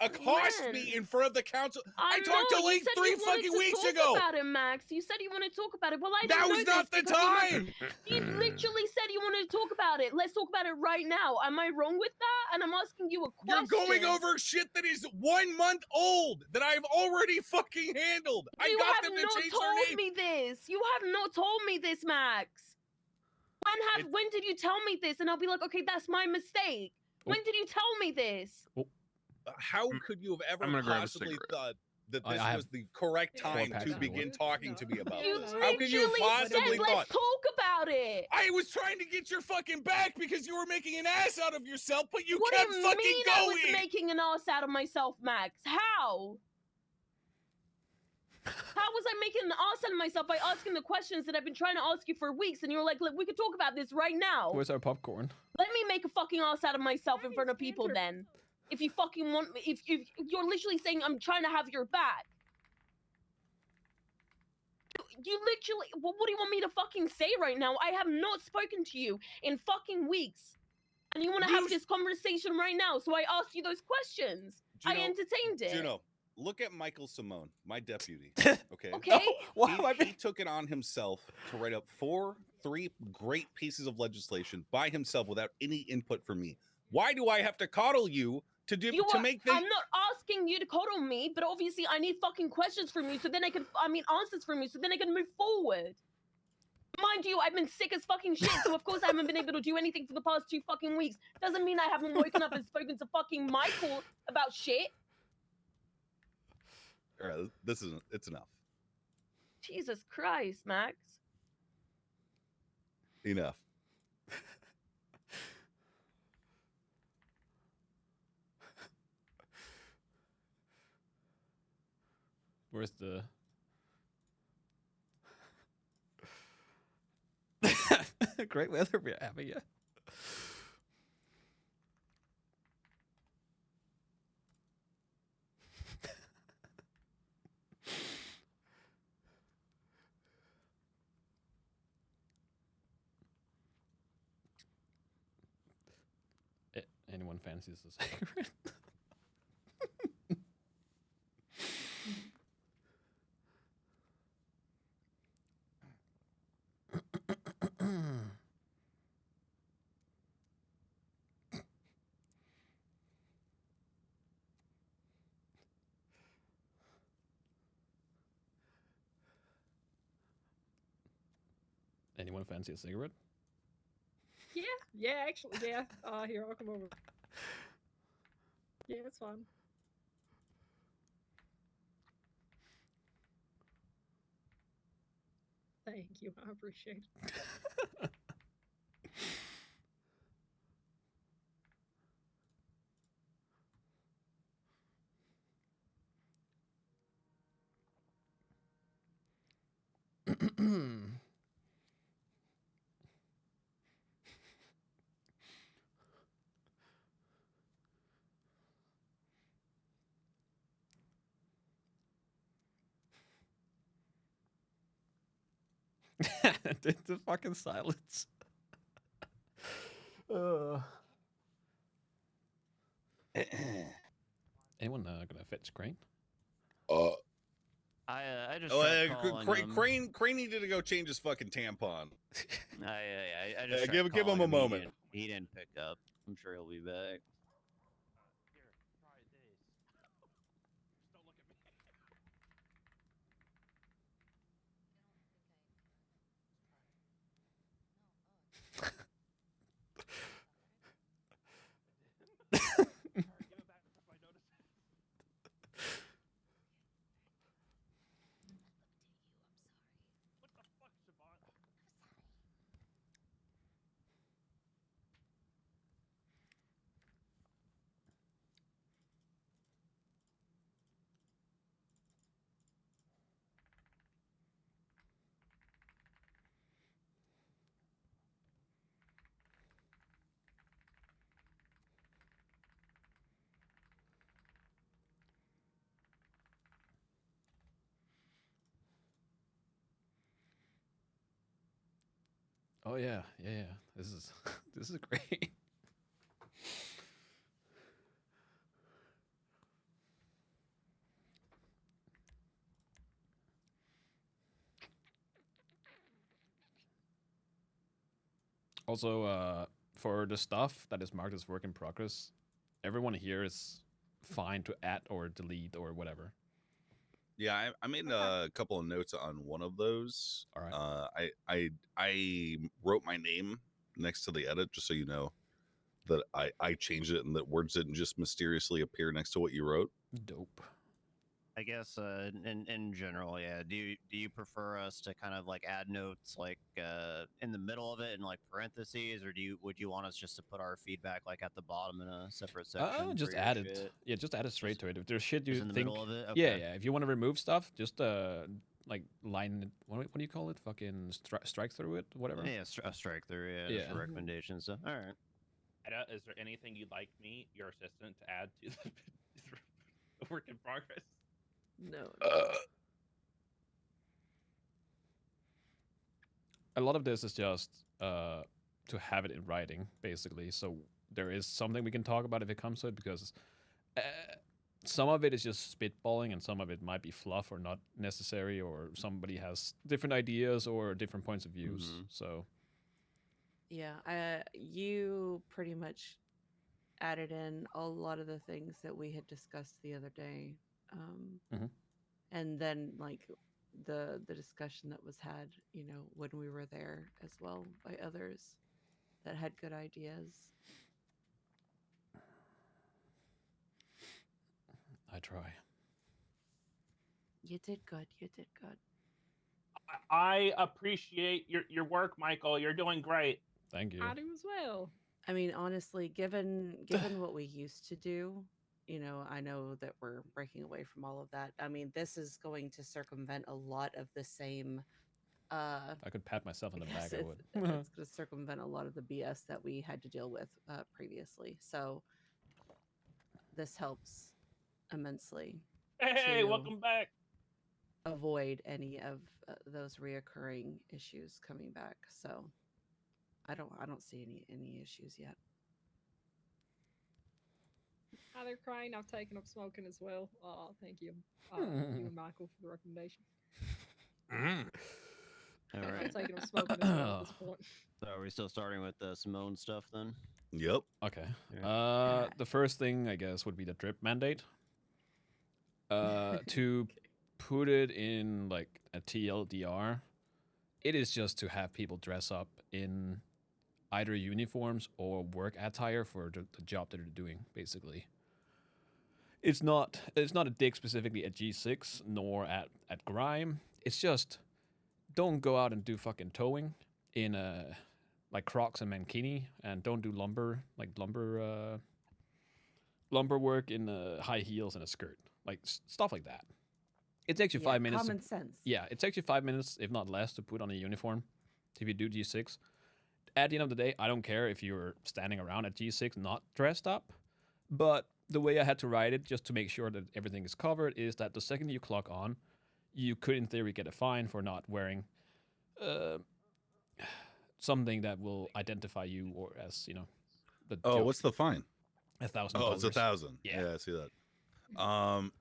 Speaker 10: accost me in front of the council. I talked to Ling 3 fucking weeks ago.
Speaker 3: About it, Max. You said you wanted to talk about it. Well, I
Speaker 10: that
Speaker 3: don't know
Speaker 10: was not the time.
Speaker 3: You literally said you wanted to talk about it. Let's talk about it right now. Am I wrong with that? And I'm asking you a question.
Speaker 10: You're going over shit that is 1 month old that I've already fucking handled. I got them to change their name.
Speaker 3: You have not told me this. You have not told me this, Max. When did you tell me this? And I'll be like, okay, that's my mistake. When did you tell me this?
Speaker 10: How could you have ever possibly thought that this was the correct time to begin talking to me about this? How could you have possibly thought?
Speaker 3: Let's talk about it.
Speaker 10: I was trying to get your fucking back because you were making an ass out of yourself, but you
Speaker 3: what
Speaker 10: kept
Speaker 3: do you
Speaker 10: fucking
Speaker 3: mean
Speaker 10: going.
Speaker 3: I was making an ass out of myself, Max? How? How was I making an ass out of myself by asking the questions that I've been trying to ask you for weeks, and you were like, look, we could talk about this right now.
Speaker 1: Where's our popcorn?
Speaker 3: Let me make a fucking ass out of myself in front of people then. If you fucking want me, if you're literally saying I'm trying to have your back. You literally, what do you want me to fucking say right now? I have not spoken to you in fucking weeks. And you want to have this conversation right now, so I asked you those questions. I entertained it.
Speaker 10: Juno, look at Michael Simone, my deputy. Okay.
Speaker 3: Okay.
Speaker 10: He took it on himself to write up 3 great pieces of legislation by himself without any input from me. Why do I have to coddle you to make things?
Speaker 3: I'm not asking you to coddle me, but obviously I need fucking questions from you, so then answers from you, so then I can move forward. Mind you, I've been sick as fucking shit, so of course I haven't been able to do anything for the past 2 fucking weeks. Doesn't mean I haven't woken up and spoken to fucking Michael about shit.
Speaker 10: All right, it's enough.
Speaker 3: Jesus Christ, Max.
Speaker 10: Enough.
Speaker 1: Where's the... Great weather we're having, yeah. Anyone fancies a cigarette? Anyone fancy a cigarette?
Speaker 2: Yeah, actually, yeah. Here, I'll come over. Yeah, it's fine. Thank you, I appreciate it.
Speaker 1: The fucking silence. Anyone gonna fetch Crane?
Speaker 5: I just
Speaker 10: Crane needed to go change his fucking tampon.
Speaker 5: I just
Speaker 10: give him a moment.
Speaker 5: He didn't pick up. I'm sure he'll be back.
Speaker 1: Oh yeah. This is this is great. Also, for the stuff that is marked as work in progress, everyone here is fine to add or delete or whatever.
Speaker 10: Yeah, I made a couple of notes on one of those.
Speaker 1: All right.
Speaker 10: I wrote my name next to the edit, just so you know that I changed it and that words didn't just mysteriously appear next to what you wrote.
Speaker 1: Dope.
Speaker 5: I guess in general, yeah. Do you prefer us to kind of like add notes like in the middle of it in like parentheses, or would you want us just to put our feedback like at the bottom in a separate section?
Speaker 1: Just
Speaker 5: for your
Speaker 1: add it.
Speaker 5: shit?
Speaker 1: Yeah, just add it straight
Speaker 5: Just-
Speaker 1: to it. If there's shit you
Speaker 5: Just in the
Speaker 1: think,
Speaker 5: middle of it.
Speaker 1: yeah,
Speaker 5: Okay.
Speaker 1: yeah. If you want to remove stuff, just like line it. What do you call it? Fucking strike through it, whatever.
Speaker 5: Yeah, a strike through. Yeah, just
Speaker 1: Yeah.
Speaker 5: a recommendation. So, all right.
Speaker 6: Edda, is there anything you'd like me, your assistant, to add to the work in progress?
Speaker 3: No.
Speaker 1: A lot of this is just to have it in writing, basically. So there is something we can talk about if it comes to it, because some of it is just spitballing, and some of it might be fluff or not necessary, or somebody has different ideas or different points of views.
Speaker 5: Mhm.
Speaker 1: So
Speaker 7: Yeah, you pretty much added in a lot of the things that we had discussed the other day,
Speaker 1: Mhm.
Speaker 7: and then like the discussion that was had, when we were there as well by others that had good ideas.
Speaker 1: I try.
Speaker 7: You did good. You did good.
Speaker 6: I appreciate your work, Michael. You're doing great.
Speaker 1: Thank you.
Speaker 2: I do as well.
Speaker 7: I mean, honestly, given what we used to do, I know that we're breaking away from all of that. I mean, this is going to circumvent a lot of the same.
Speaker 1: I could pat myself on the
Speaker 7: Yes,
Speaker 1: back. I would.
Speaker 7: it's going to circumvent a lot of the BS that we had to deal with previously. So this helps immensely
Speaker 6: Hey,
Speaker 7: to
Speaker 6: welcome back.
Speaker 7: avoid any of those reoccurring issues coming back. So I don't see any issues yet.
Speaker 2: Hi there, Crane. I've taken up smoking as well. Thank you, you and Michael, for the recommendation.
Speaker 5: All
Speaker 2: I'm
Speaker 5: right.
Speaker 2: taking up smoking as well at this point.
Speaker 5: So are we still starting with the Simone stuff then?
Speaker 10: Yep.
Speaker 1: Okay.
Speaker 5: Yeah.
Speaker 1: The first thing I guess would be the drip mandate. To put it in like a TLDR, it is just to have people dress up in either uniforms or work attire for the job that they're doing, basically. It's not a dig specifically at G6 nor at Grime. It's just don't go out and do fucking towing in like Crocs and mankini, and don't do lumber work in high heels and a skirt, like stuff like that. It takes you 5 minutes.
Speaker 7: Common sense.
Speaker 1: Yeah, it takes you 5 minutes, if not less, to put on a uniform. If you do G6, at the end of the day, I don't care if you're standing around at G6 not dressed up, but the way I had to write it, just to make sure that everything is covered, is that the second you clock on, you could, in theory, get a fine for not wearing something that will identify you, or as the job.
Speaker 10: What's the fine?
Speaker 1: $1,000.
Speaker 10: Oh, it's 1,000.
Speaker 1: Yeah.
Speaker 10: Yeah, I see that.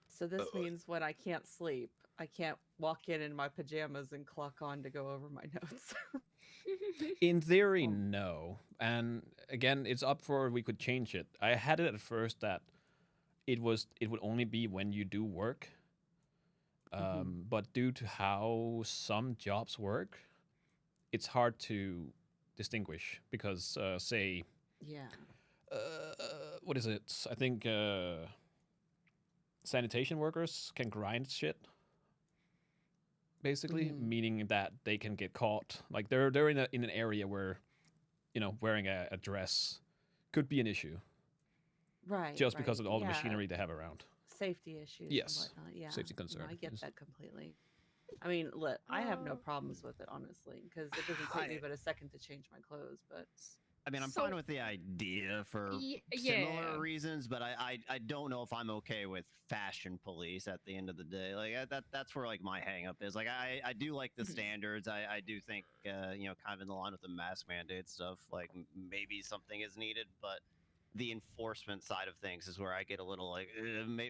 Speaker 7: So this means when I can't sleep, I can't walk in my pajamas and clock on to go over my notes.
Speaker 1: In theory, no. And again, it's up for, we could change it. I had it at first that it would only be when you do work. But due to how some jobs work, it's hard to distinguish, because say
Speaker 7: Yeah.
Speaker 1: what is it? I think sanitation workers can grind shit, basically, meaning that they can get caught. Like they're in an area where wearing a dress could be an issue,
Speaker 7: Right.
Speaker 1: just because of all the
Speaker 7: Yeah.
Speaker 1: machinery they have around.
Speaker 7: Safety issues
Speaker 1: Yes.
Speaker 7: and whatnot. Yeah.
Speaker 1: Safety
Speaker 7: No,
Speaker 1: concern.
Speaker 7: I get
Speaker 1: Yes.
Speaker 7: that completely. I mean, look, I have no
Speaker 2: Uh,
Speaker 7: problems with it, honestly, because it doesn't take me but a second to change my clothes. But
Speaker 5: I mean, I'm
Speaker 2: So-
Speaker 5: fine with the idea for similar
Speaker 2: yeah.
Speaker 5: reasons, but I don't know if I'm okay with fashion police at the end of the day. Like that's where like my hang up is. Like I do like the
Speaker 2: Mhm.
Speaker 5: standards. I do think you know, kind of in the line with the mask mandate stuff. Like maybe something is needed, but the enforcement side of things is where I get a little like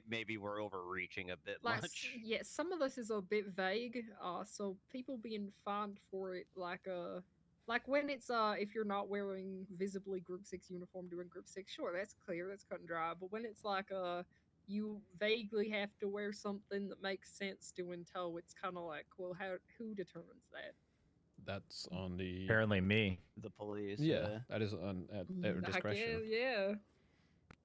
Speaker 5: maybe we're overreaching a bit
Speaker 2: Like,
Speaker 5: much.
Speaker 2: yeah, some of this is a bit vague. So people being fined for it, like when it's if you're not wearing visibly Group 6 uniform during Group 6, sure, that's clear, that's cut and dry. But when it's like you vaguely have to wear something that makes sense doing tow, it's kind of like, well, who determines that?
Speaker 1: That's on the
Speaker 8: Apparently me.
Speaker 5: The police.
Speaker 1: yeah. That is on at their
Speaker 2: I guess,
Speaker 1: discretion.
Speaker 2: yeah.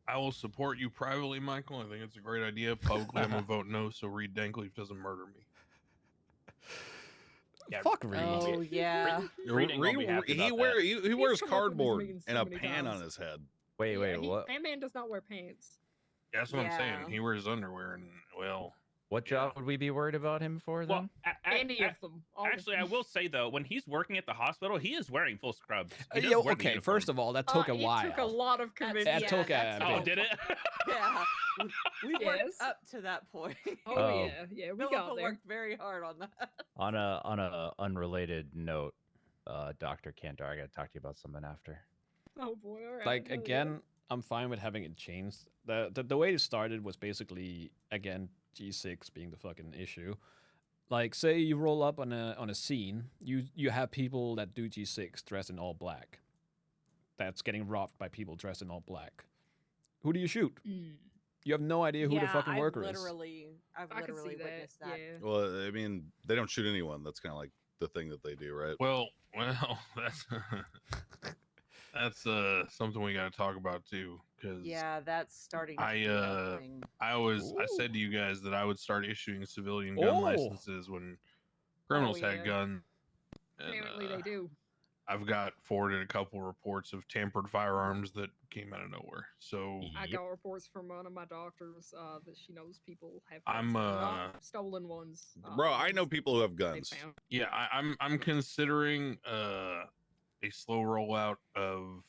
Speaker 4: I will support you privately, Michael. I think it's a great idea. Publicly, I'm gonna vote no, so Reed Dankleaf doesn't murder me.
Speaker 6: Yeah,
Speaker 1: Fuck Reed.
Speaker 7: Oh yeah.
Speaker 6: Reading won't be happy about that.
Speaker 10: He wears
Speaker 2: come up with these
Speaker 10: cardboard
Speaker 2: meetings
Speaker 10: and
Speaker 2: so
Speaker 10: a
Speaker 2: many
Speaker 10: pan on
Speaker 2: times.
Speaker 10: his head.
Speaker 8: Wait,
Speaker 2: Yeah,
Speaker 8: wait, what?
Speaker 2: That man does not wear pants.
Speaker 4: Yeah, that's what I'm saying.
Speaker 7: Yeah.
Speaker 4: He wears underwear, and well,
Speaker 8: What
Speaker 4: yeah.
Speaker 8: job would we be worried about him for then?
Speaker 6: Well,
Speaker 2: Any of them. all of
Speaker 6: actually, I
Speaker 2: them.
Speaker 6: will say though, when he's working at the hospital, he is wearing full scrubs. He does
Speaker 1: Yeah,
Speaker 6: wear the
Speaker 1: okay,
Speaker 6: uniform.
Speaker 1: first of all, that took a while.
Speaker 2: It took a lot of
Speaker 7: That's-
Speaker 2: convincing.
Speaker 1: That took
Speaker 7: that's
Speaker 1: a
Speaker 6: Oh,
Speaker 1: bit.
Speaker 6: did it?
Speaker 7: Yeah. We worked
Speaker 2: Yes.
Speaker 7: up to that point.
Speaker 2: Oh
Speaker 8: Oh.
Speaker 2: yeah, we
Speaker 7: Philippa
Speaker 2: got there.
Speaker 7: worked very hard on that.
Speaker 8: On a unrelated note, Dr. Cantor, I gotta talk to you about something after.
Speaker 2: Oh boy, all right.
Speaker 1: Like
Speaker 2: hell yeah.
Speaker 1: again, I'm fine with having it changed. The way it started was basically again G6 being the fucking issue. Like say you roll up on a scene, you have people that do G6 dressed in all black. That's getting robbed by people dressed in all black. Who do you shoot?
Speaker 2: Mm.
Speaker 1: You have no idea who the fucking worker
Speaker 7: I've
Speaker 1: is.
Speaker 7: I've
Speaker 2: I can
Speaker 7: literally
Speaker 2: see that.
Speaker 7: witnessed that.
Speaker 2: Yeah.
Speaker 10: Well, I mean, they don't shoot anyone. That's kind of like the thing that they do, right?
Speaker 4: Well, that's something we got to talk about too, because
Speaker 7: Yeah, that's starting to
Speaker 4: I,
Speaker 7: be a thing.
Speaker 4: I said to you guys that I would start issuing civilian gun
Speaker 1: Oh.
Speaker 4: licenses when criminals
Speaker 2: yeah.
Speaker 4: had guns. And,
Speaker 2: Apparently they do.
Speaker 4: I've got forwarded a couple reports of tampered firearms that came out of nowhere. So
Speaker 2: I
Speaker 8: Yep.
Speaker 2: got reports from one of my doctors that she knows people have
Speaker 4: I'm,
Speaker 2: guns, not stolen ones.
Speaker 10: Bro, I know
Speaker 2: ones
Speaker 10: people who have
Speaker 2: they
Speaker 10: guns.
Speaker 2: found.
Speaker 4: yeah, I'm considering a slow rollout of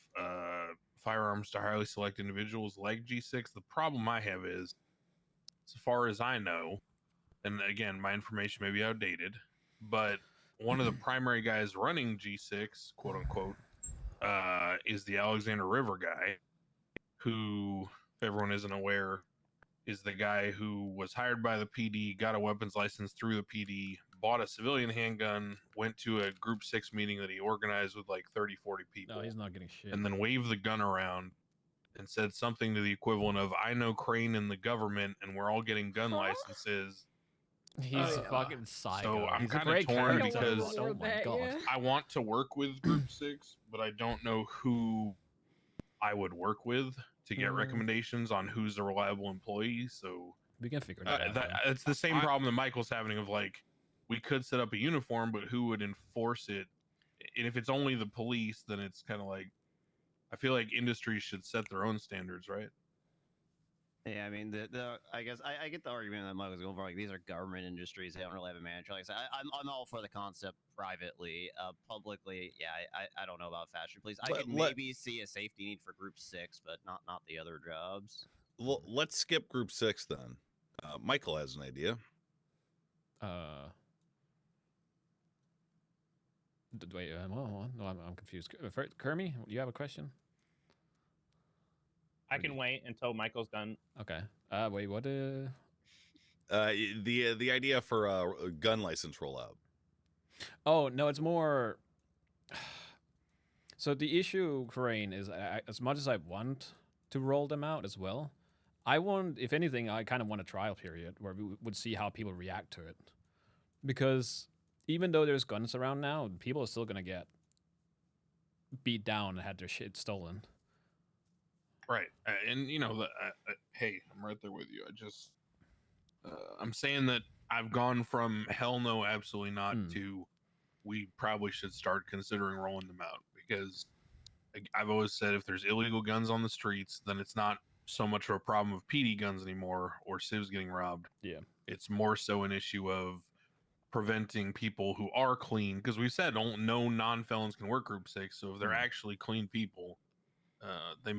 Speaker 4: firearms to highly select individuals like G6. The problem I have is, as far as I know, and again, my information may be outdated, but one of the primary guys running G6, quote unquote, is the Alexander River guy, who, if everyone isn't aware, is the guy who was hired by the PD, got a weapons license through the PD, bought a civilian handgun, went to a Group 6 meeting that he organized with like 30, 40 people,
Speaker 1: No, he's not getting shit.
Speaker 4: and then waved the gun around and said something to the equivalent of, I know Crane in the government, and we're all getting gun
Speaker 2: Huh?
Speaker 4: licenses.
Speaker 1: He's a
Speaker 4: Uh,
Speaker 1: fucking psycho.
Speaker 4: so I'm
Speaker 1: He's a
Speaker 4: kinda
Speaker 1: great
Speaker 4: torn
Speaker 1: character,
Speaker 4: because-
Speaker 1: but oh my
Speaker 2: that,
Speaker 1: god.
Speaker 2: yeah.
Speaker 4: I want to work with Group 6, but I don't know who I would work with to get recommendations on who's a reliable employee. So
Speaker 1: We can figure that out. man.
Speaker 4: it's the same
Speaker 10: I-
Speaker 4: problem that Michael's having of like, we could set up a uniform, but who would enforce it? And if it's only the police, then it's kind of like, I feel like industries should set their own standards, right?
Speaker 5: Yeah, I mean, I guess I get the argument that Mike was going for. Like, these are government industries; they don't really have a manager. Like I said, I'm all for the concept privately. Publicly, yeah, I don't know about fashion police. I could maybe see a safety need for Group 6, but not the other jobs.
Speaker 10: Let's skip Group 6 then. Michael has an idea.
Speaker 1: Wait, no, I'm confused. Kermie, you have a question?
Speaker 6: I can wait until Michael's done.
Speaker 1: Okay. Wait, what?
Speaker 10: The idea for a gun license rollout.
Speaker 1: Oh no, it's more. So the issue, Crane, is as much as I want to roll them out as well, I want, if anything, I kind of want a trial period where we would see how people react to it, because even though there's guns around now, people are still gonna get beat down and had their shit stolen.
Speaker 4: Right. And you know, hey, I'm right there with you. I just, I'm saying that I've gone from hell no, absolutely not to we probably should start considering rolling them out, because I've always said if there's illegal guns on the streets, then it's not so much of a problem of PD guns anymore or civs getting robbed.
Speaker 1: Yeah.
Speaker 4: It's more so an issue of preventing people who are clean, because we said no non-felons can work group 6, so if they're actually clean people, they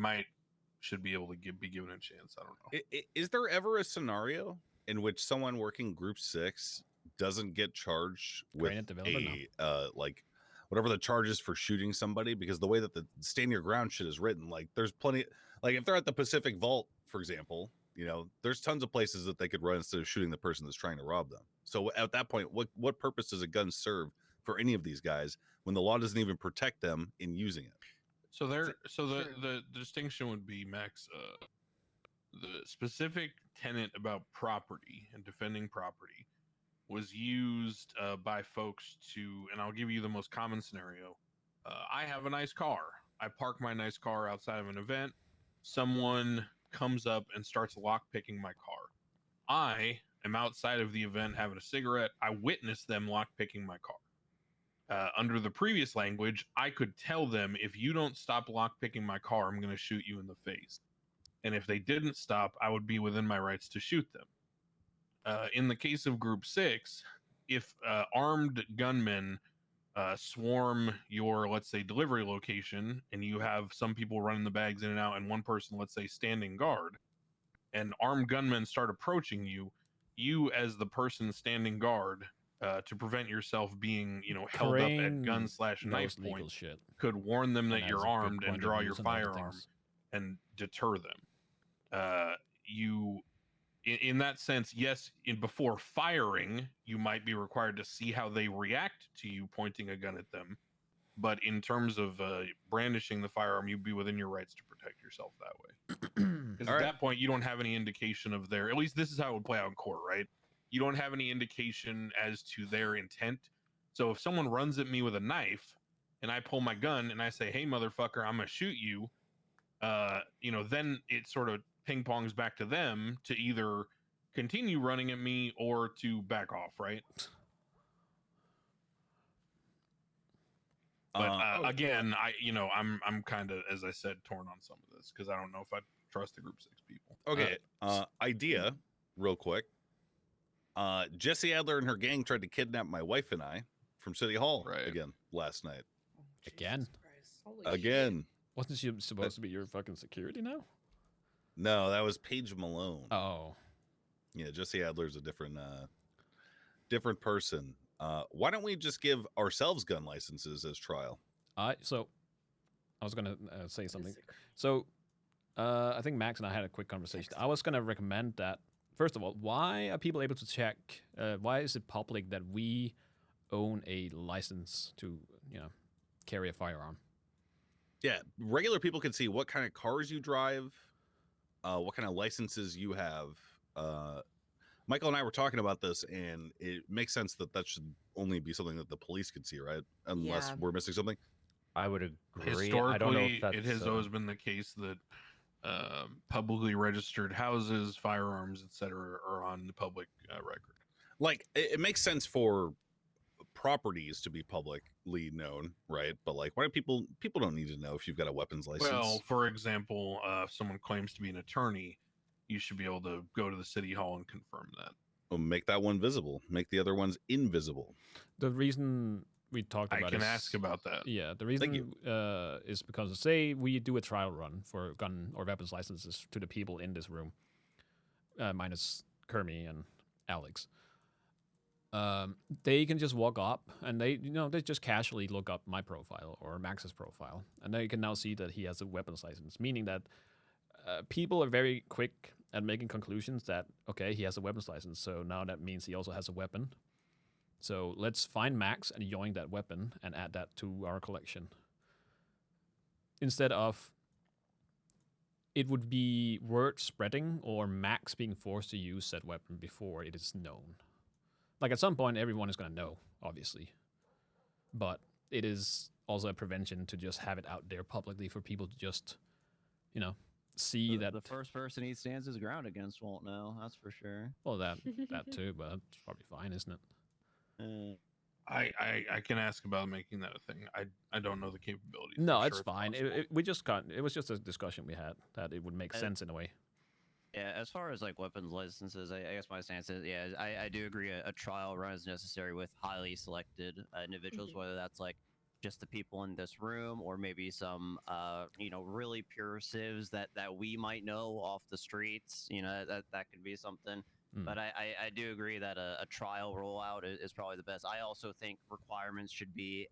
Speaker 4: should be able to be given a chance. I don't know.
Speaker 10: Is there ever a scenario in which someone working group 6 doesn't get charged with
Speaker 1: Granted developer,
Speaker 10: like whatever the charge is for shooting somebody? Because the way that the stand your ground shit is written, like there's plenty, like if they're at the Pacific Vault, for example, you know, there's tons of places that they could run instead of shooting the person that's trying to rob them. So at that point, what purpose does a gun serve for any of these guys when the law doesn't even protect them in using it?
Speaker 4: So the distinction would be, Max, the specific tenet about property and defending property was used by folks to, and I'll give you the most common scenario. I have a nice car. I park my nice car outside of an event. Someone comes up and starts lockpicking my car. I am outside of the event having a cigarette. I witness them lockpicking my car. Under the previous language, I could tell them, if you don't stop lockpicking my car, I'm going to shoot you in the face. And if they didn't stop, I would be within my rights to shoot them. In the case of Group 6, if armed gunmen swarm your, let's say, delivery location, and you have some people running the bags in and out, and one person, let's say, standing guard, and armed gunmen start approaching you, you as the person standing guard, to prevent yourself being, held up at gun/knife point,
Speaker 1: shit.
Speaker 4: could warn them that
Speaker 1: And
Speaker 4: you're
Speaker 1: has good
Speaker 4: armed and
Speaker 1: point of
Speaker 4: draw your
Speaker 1: views and other
Speaker 4: firearm
Speaker 1: things.
Speaker 4: and deter them. In that sense, yes, before firing, you might be required to see how they react to you pointing a gun at them. But in terms of brandishing the firearm, you'd be within your rights to protect yourself that way. Because at that point, you don't have any indication of at least this is how it would play out in court, right? You don't have any indication as to their intent. So if someone runs at me with a knife and I pull my gun and I say, "Hey, motherfucker, I'm going to shoot you," then it sort of ping pongs back to them to either continue running at me or to back off, right? But again, I'm kind of, as I said, torn on some of this because I don't know if I trust the Group 6 people.
Speaker 10: Okay, idea, real quick. Jesse Adler and her gang tried to kidnap my wife and I from City Hall again last night.
Speaker 1: Again?
Speaker 10: Again.
Speaker 1: Wasn't she supposed to be your fucking security now?
Speaker 10: No, that was Paige Malone.
Speaker 1: Oh.
Speaker 10: Yeah, Jesse Adler's a different person. Why don't we just give ourselves gun licenses as trial?
Speaker 1: So I was gonna say something. So I think Max and I had a quick conversation. I was gonna recommend that, first of all, why are people able to check? Why is it public that we own a license to carry a firearm?
Speaker 10: Yeah, regular people can see what kind of cars you drive, what kind of licenses you have. Michael and I were talking about this, and it makes sense that should only be something that the police could see, right? Unless we're missing something.
Speaker 8: I would agree.
Speaker 4: Historically,
Speaker 8: I don't know if that's,
Speaker 4: it has always been the case that publicly registered houses, firearms, etc., are on the public record.
Speaker 10: Like, it makes sense for properties to be publicly known, right? But like, why do people don't need to know if you've got a weapons license?
Speaker 4: Well, for example, if someone claims to be an attorney, you should be able to go to the city hall and confirm that.
Speaker 10: Well, make that one visible. Make the other ones invisible.
Speaker 1: The reason we talked about
Speaker 4: I can ask about that.
Speaker 1: Yeah, the reason is because, say we do a trial run for gun or weapons licenses to the people in this room, minus Kermie and Alex. They can just walk up and they just casually look up my profile or Max's profile, and they can now see that he has a weapons license, meaning that people are very quick at making conclusions that, okay, he has a weapons license, so now that means he also has a weapon. So let's find Max and join that weapon and add that to our collection. Instead of it would be word spreading or Max being forced to use said weapon before it is known. Like, at some point, everyone is going to know, obviously. But it is also a prevention to just have it out there publicly for people to just, see that.
Speaker 5: The first person he stands his ground against won't know, that's for sure.
Speaker 1: Well, that too, but that's probably fine, isn't it?
Speaker 4: I can ask about making that a thing. I don't know the capabilities.
Speaker 1: No, it's fine. It was just a discussion we had that it would make sense in a way.
Speaker 5: Yeah, as far as like weapons licenses, I guess my stance is, yeah, I do agree a trial run is necessary with highly selected individuals, whether that's like just the people in this room or maybe some, really pure civs that we might know off the streets. That could be something.
Speaker 1: Mm.
Speaker 5: But I do agree that a trial rollout is probably the best. I also think requirements should be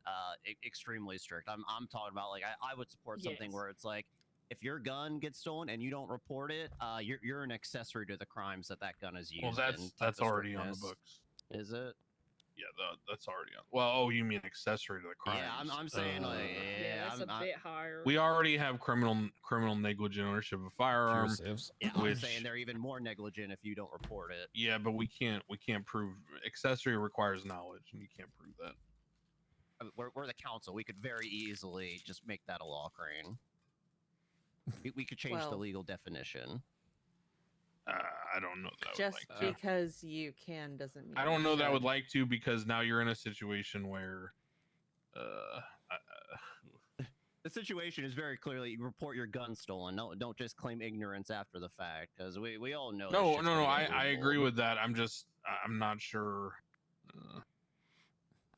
Speaker 5: extremely strict. I'm talking about like I would support something
Speaker 2: Yes.
Speaker 5: where it's like, if your gun gets stolen and you don't report it, you're an accessory to the crimes that gun is used.
Speaker 4: Well,
Speaker 5: in type
Speaker 4: that's
Speaker 5: of
Speaker 4: already on the
Speaker 5: strictness.
Speaker 4: books.
Speaker 5: Is it?
Speaker 4: Yeah, that's already on. Well, oh, you mean accessory to the crimes?
Speaker 5: Yeah, I'm saying like,
Speaker 2: Yeah, that's a bit higher.
Speaker 4: we already have criminal negligent ownership of a
Speaker 1: Pure
Speaker 4: firearm.
Speaker 1: civs.
Speaker 5: yeah, I'm
Speaker 4: which-
Speaker 5: saying they're even more negligent if you don't report it.
Speaker 4: Yeah, but we can't prove accessory requires knowledge, and you can't prove that.
Speaker 5: We're the council. We could very easily just make that a law, Crane. We could change the
Speaker 7: Well-
Speaker 5: legal definition.
Speaker 4: I don't know that. I would
Speaker 7: Just
Speaker 4: like to.
Speaker 7: because you can doesn't mean
Speaker 4: I don't
Speaker 7: you
Speaker 4: know that I would
Speaker 7: should.
Speaker 4: like to, because now you're in a situation where,
Speaker 5: The situation is very clearly you report your gun stolen. No, don't just claim ignorance after the fact, because we all know.
Speaker 4: no. I agree with that. I'm not sure.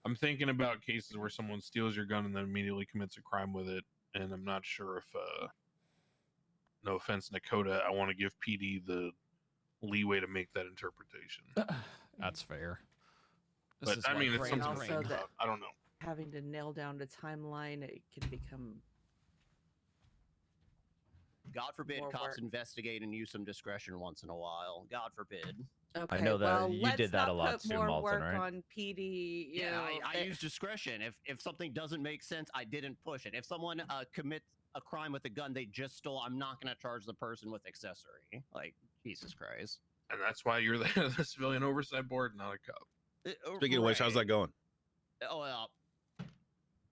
Speaker 4: I'm thinking about cases where someone steals your gun and then immediately commits a crime with it, and I'm not sure if, no offense, Dakota, I want to give PD the leeway to make that interpretation.
Speaker 1: That's fair.
Speaker 4: But
Speaker 1: is
Speaker 4: I
Speaker 1: why
Speaker 4: mean, it's
Speaker 1: Crane-
Speaker 4: something to
Speaker 7: Also
Speaker 4: think
Speaker 7: that-
Speaker 4: about. I don't know.
Speaker 7: Having to nail down the timeline, it can become
Speaker 5: God forbid
Speaker 7: more
Speaker 5: cops
Speaker 7: work.
Speaker 5: investigate and use some discretion once in a while. God forbid.
Speaker 7: okay.
Speaker 11: know that
Speaker 7: well,
Speaker 11: you
Speaker 7: let's
Speaker 11: did that
Speaker 7: not
Speaker 11: a lot
Speaker 7: put
Speaker 11: too,
Speaker 7: more
Speaker 11: Malton,
Speaker 7: work
Speaker 11: right?
Speaker 7: on PD. You know,
Speaker 5: I use discretion. If something doesn't make sense, I didn't push it. If someone commits a crime with a gun they just stole, I'm not going to charge the person with accessory. Like, Jesus Christ.
Speaker 4: And that's why you're the civilian oversight board, not a cop.
Speaker 10: Speaking of which, how's that going?
Speaker 5: Oh,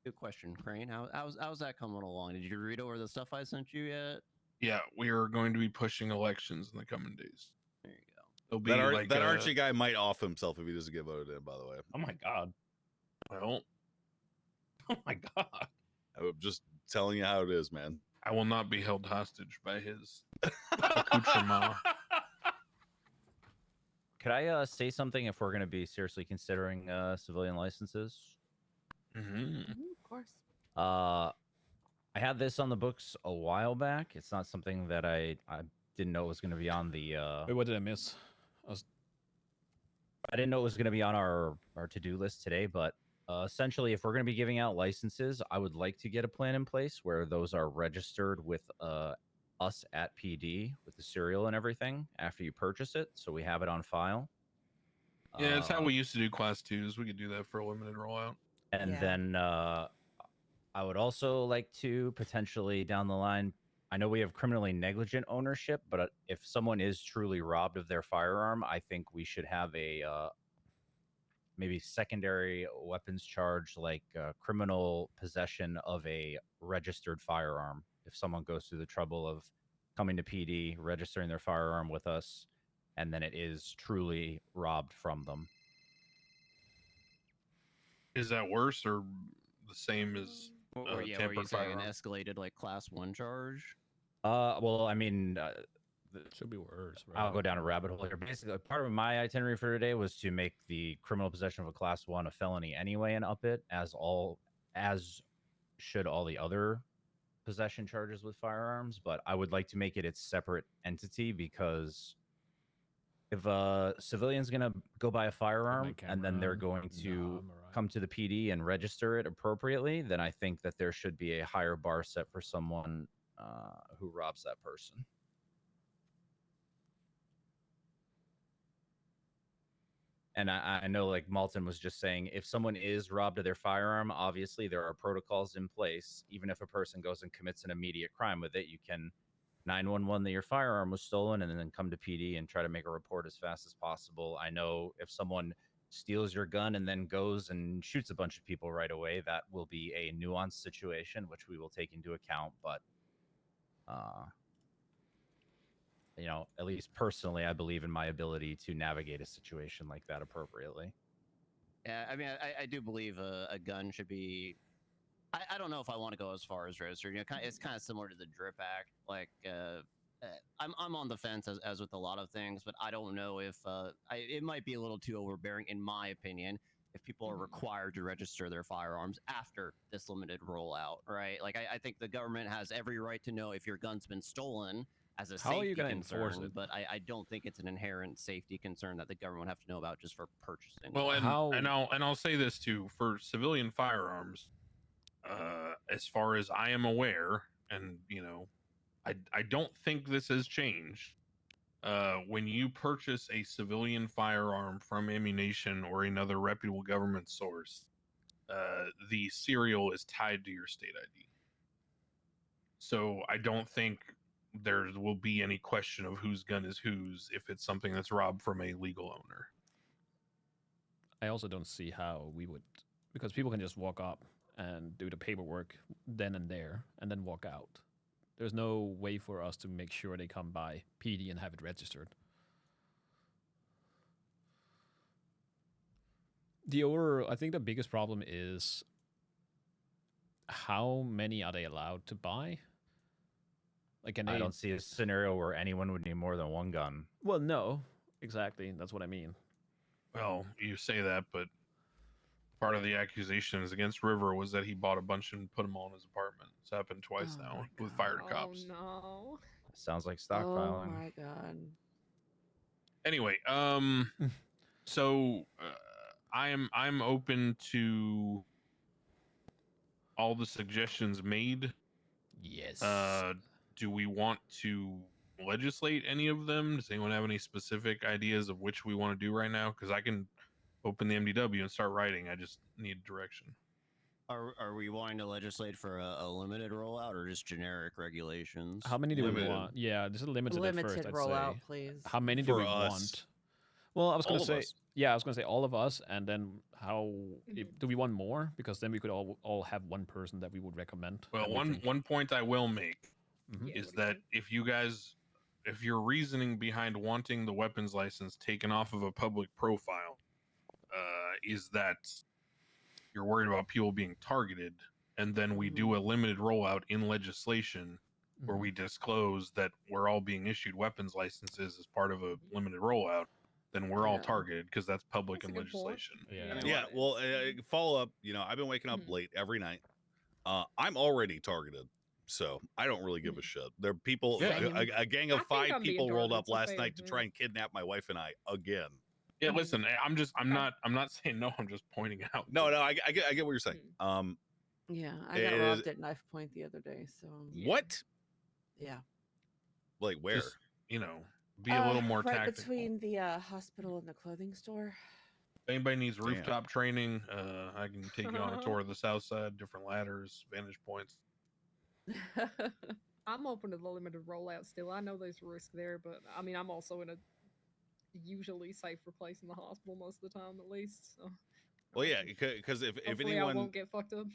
Speaker 5: good question, Crane. How's that coming along? Did you read over the stuff I sent you yet?
Speaker 4: Yeah, we are going to be pushing elections in the coming days.
Speaker 5: There you go.
Speaker 4: There'll be
Speaker 10: That Archie guy might off himself if he doesn't get voted in. By the way,
Speaker 11: Oh my god.
Speaker 4: Well,
Speaker 11: Oh my god.
Speaker 10: I'm just telling you how it is, man.
Speaker 4: I will not be held hostage by his accoutrement.
Speaker 11: Could I say something if we're going to be seriously considering civilian licenses?
Speaker 4: Mm-hmm.
Speaker 7: Of course.
Speaker 11: I had this on the books a while back. It's not something that I didn't know was going to be on the.
Speaker 1: Wait, what did I miss?
Speaker 11: I didn't know it was going to be on our to-do list today, but essentially, if we're going to be giving out licenses, I would like to get a plan in place where those are registered with us at PD with the serial and everything after you purchase it, so we have it on file.
Speaker 4: Yeah, that's how we used to do class 2s. We could do that for a limited rollout.
Speaker 11: And
Speaker 7: Yeah.
Speaker 11: then I would also like to potentially down the line. I know we have criminally negligent ownership, but if someone is truly robbed of their firearm, I think we should have a maybe secondary weapons charge, like criminal possession of a registered firearm. If someone goes through the trouble of coming to PD, registering their firearm with us, and then it is truly robbed from them.
Speaker 4: Is that worse or the same as
Speaker 5: Were you
Speaker 4: tampered
Speaker 5: saying an
Speaker 4: firearm?
Speaker 5: escalated like class 1 charge?
Speaker 11: Well, I mean,
Speaker 1: Should be worse. Right?
Speaker 11: I'll go down a rabbit hole here. Basically, part of my itinerary for today was to make the criminal possession of a class 1 a felony anyway, and up it as should all the other possession charges with firearms. But I would like to make it its separate entity, because if a civilian's gonna go buy a firearm and then they're going to come to the PD and register it appropriately, then I think that there should be a higher bar set for someone who robs that person. And I know, like Malton was just saying, if someone is robbed of their firearm, obviously there are protocols in place. Even if a person goes and commits an immediate crime with it, you can 911 that your firearm was stolen and then come to PD and try to make a report as fast as possible. I know if someone steals your gun and then goes and shoots a bunch of people right away, that will be a nuanced situation, which we will take into account. But, at least personally, I believe in my ability to navigate a situation like that appropriately.
Speaker 5: Yeah, I mean, I do believe a gun should be. I don't know if I want to go as far as registered. It's kind of similar to the DRIP Act. Like, I'm on the fence as with a lot of things, but I don't know if it might be a little too overbearing, in my opinion, if people are required to register their firearms after this limited rollout, right? Like, I think the government has every right to know if your gun's been stolen as a
Speaker 1: How are
Speaker 5: safety
Speaker 1: you gonna enforce
Speaker 5: concern,
Speaker 1: it?
Speaker 5: but I don't think it's an inherent safety concern that the government would have to know about just for purchasing.
Speaker 4: Well,
Speaker 5: it.
Speaker 4: and I'll say this too, for civilian firearms, as far as I am aware, and I don't think this has changed. When you purchase a civilian firearm from ammunition or another reputable government source, the serial is tied to your state ID. So I don't think there will be any question of whose gun is whose if it's something that's robbed from a legal owner.
Speaker 1: I also don't see how we would, because people can just walk up and do the paperwork then and there and then walk out. There's no way for us to make sure they come by PD and have it registered. I think the biggest problem is how many are they allowed to buy? Like,
Speaker 11: I don't see a scenario where anyone would need more than one gun.
Speaker 1: Well, no, exactly. That's what I mean.
Speaker 4: Well, you say that, but part of the accusations against River was that he bought a bunch and put them all in his apartment. It's happened twice now with fired cops.
Speaker 2: Oh no.
Speaker 11: Sounds like
Speaker 7: Oh
Speaker 11: stockpiling.
Speaker 7: my god.
Speaker 4: Anyway, so I'm open to all the suggestions made.
Speaker 1: Yes.
Speaker 4: Do we want to legislate any of them? Does anyone have any specific ideas of which we want to do right now? Because I can open the MDW and start writing. I just need direction.
Speaker 5: Are we wanting to legislate for a limited rollout or just generic regulations?
Speaker 1: How many do we
Speaker 10: Limited.
Speaker 1: want? Yeah, this is limited at first, I'd
Speaker 7: rollout,
Speaker 1: say.
Speaker 7: please.
Speaker 1: How many do
Speaker 10: For
Speaker 1: we
Speaker 10: us.
Speaker 1: want? Well, I was going to
Speaker 10: All of
Speaker 1: say,
Speaker 10: us.
Speaker 1: yeah, I was going to say all of us, and then do we want more? Because then we could all have one person that we would recommend.
Speaker 4: Well,
Speaker 1: that we think-
Speaker 4: one point I will make
Speaker 1: Mhm.
Speaker 2: Yeah,
Speaker 4: is
Speaker 2: what do you
Speaker 4: that
Speaker 2: think?
Speaker 4: if your reasoning behind wanting the weapons license taken off of a public profile is that you're worried about people being targeted, and then we do a limited rollout in legislation where
Speaker 1: Mhm.
Speaker 4: we disclose that we're all being issued weapons licenses as part of a limited rollout, then we're all
Speaker 7: Yeah.
Speaker 4: targeted because that's public
Speaker 2: That's
Speaker 4: in
Speaker 2: a good point.
Speaker 4: legislation.
Speaker 1: Yeah.
Speaker 10: Yeah, well, follow up. I've been waking up
Speaker 2: Mhm.
Speaker 10: late every night. I'm already targeted, so I don't really give a shit. There are people,
Speaker 2: Same.
Speaker 10: a gang
Speaker 2: I
Speaker 10: of
Speaker 2: think
Speaker 10: 5
Speaker 2: I'm being
Speaker 10: people rolled up
Speaker 2: targeted, so
Speaker 10: last
Speaker 2: fair,
Speaker 10: night to
Speaker 2: yeah.
Speaker 10: try and kidnap my wife and I again.
Speaker 4: Yeah,
Speaker 2: Mhm.
Speaker 4: listen, I'm
Speaker 2: Okay.
Speaker 4: not saying no. I'm just pointing out.
Speaker 10: No,
Speaker 4: that-
Speaker 10: I get what you're saying.
Speaker 7: Yeah, I got robbed at knife point the other day, so
Speaker 2: Yeah.
Speaker 10: What?
Speaker 7: yeah.
Speaker 10: Like where?
Speaker 4: Just, be a little more
Speaker 7: right
Speaker 4: tactical.
Speaker 7: between the hospital and the clothing store.
Speaker 4: If anybody needs
Speaker 10: Damn.
Speaker 4: rooftop training, I can take you on a tour of the south side, different ladders, vantage points.
Speaker 2: I'm open to the limited rollout still. I know there's risk there, but I mean, I'm also in a usually safer place in the hospital most of the time, at least. So.
Speaker 10: Well, yeah, because if
Speaker 2: Hopefully I
Speaker 10: anyone
Speaker 2: won't get fucked up.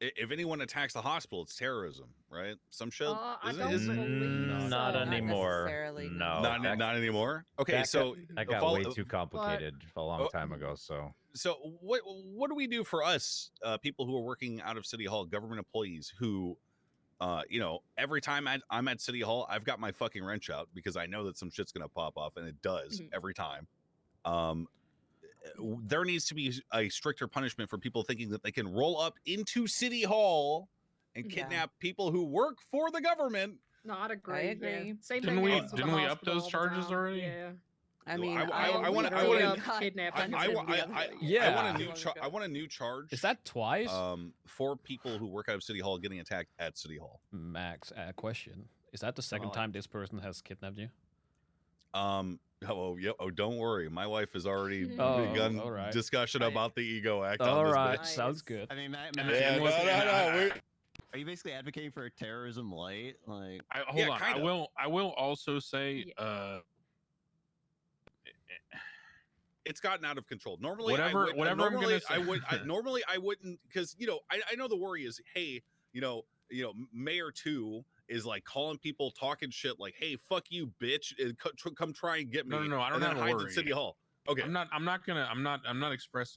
Speaker 10: if anyone attacks the hospital, it's terrorism, right? Some shit.
Speaker 2: I
Speaker 10: Isn't
Speaker 2: don't
Speaker 10: it? Isn't-
Speaker 2: believe
Speaker 11: Not
Speaker 2: so.
Speaker 7: Not
Speaker 11: anymore.
Speaker 7: necessarily,
Speaker 11: No,
Speaker 10: not
Speaker 11: that-
Speaker 10: not anymore. Okay,
Speaker 11: that
Speaker 10: so
Speaker 11: That got
Speaker 10: follow-
Speaker 11: way too complicated a long time ago. So
Speaker 10: so what do we do for us people who are working out of City Hall, government employees who every time I'm at City Hall, I've got my fucking wrench out because I know that some shit's gonna pop off, and it does every time. There needs to be a stricter punishment for people thinking that they can roll up into City Hall and
Speaker 7: Yeah.
Speaker 10: kidnap people who work for the government.
Speaker 2: No, I'd agree.
Speaker 7: I
Speaker 2: Yeah.
Speaker 7: agree.
Speaker 2: Same
Speaker 4: Didn't
Speaker 2: thing
Speaker 4: we-
Speaker 2: happens with the
Speaker 4: didn't we up
Speaker 2: hospital
Speaker 4: those
Speaker 2: all the
Speaker 4: charges
Speaker 2: time.
Speaker 4: already?
Speaker 2: Yeah.
Speaker 7: I mean,
Speaker 10: I
Speaker 7: literally
Speaker 10: wanna-
Speaker 2: kidnap.
Speaker 10: I
Speaker 1: Yeah.
Speaker 10: want a new charge.
Speaker 1: Is that twice?
Speaker 10: For people who work out of City Hall getting attacked at City Hall?
Speaker 1: Max, question. Is that the second
Speaker 5: like-
Speaker 1: time this person has kidnapped you?
Speaker 10: Don't worry. My wife has already
Speaker 1: Oh,
Speaker 10: begun
Speaker 1: all right.
Speaker 10: discussion about the ego act.
Speaker 1: All
Speaker 10: on this
Speaker 1: right,
Speaker 10: bitch.
Speaker 1: sounds good.
Speaker 5: I mean, Matt,
Speaker 4: And
Speaker 5: Matt,
Speaker 10: Yeah, no.
Speaker 5: are you basically advocating for terrorism light? Like,
Speaker 4: Hold
Speaker 10: Yeah,
Speaker 4: on.
Speaker 10: kinda.
Speaker 4: I will also say,
Speaker 10: It's gotten out of control. Normally,
Speaker 4: Whatever-
Speaker 10: I would,
Speaker 4: whatever I'm
Speaker 10: normally,
Speaker 4: gonna say-
Speaker 10: normally I wouldn't, because I know the worry is, hey, Mayor 2 is like calling people, talking shit, like, hey, fuck you, bitch, and come try and get me.
Speaker 4: No, I don't
Speaker 10: and then
Speaker 4: have a
Speaker 10: hides
Speaker 4: worry.
Speaker 10: at City Hall. Okay.
Speaker 4: I'm not expressing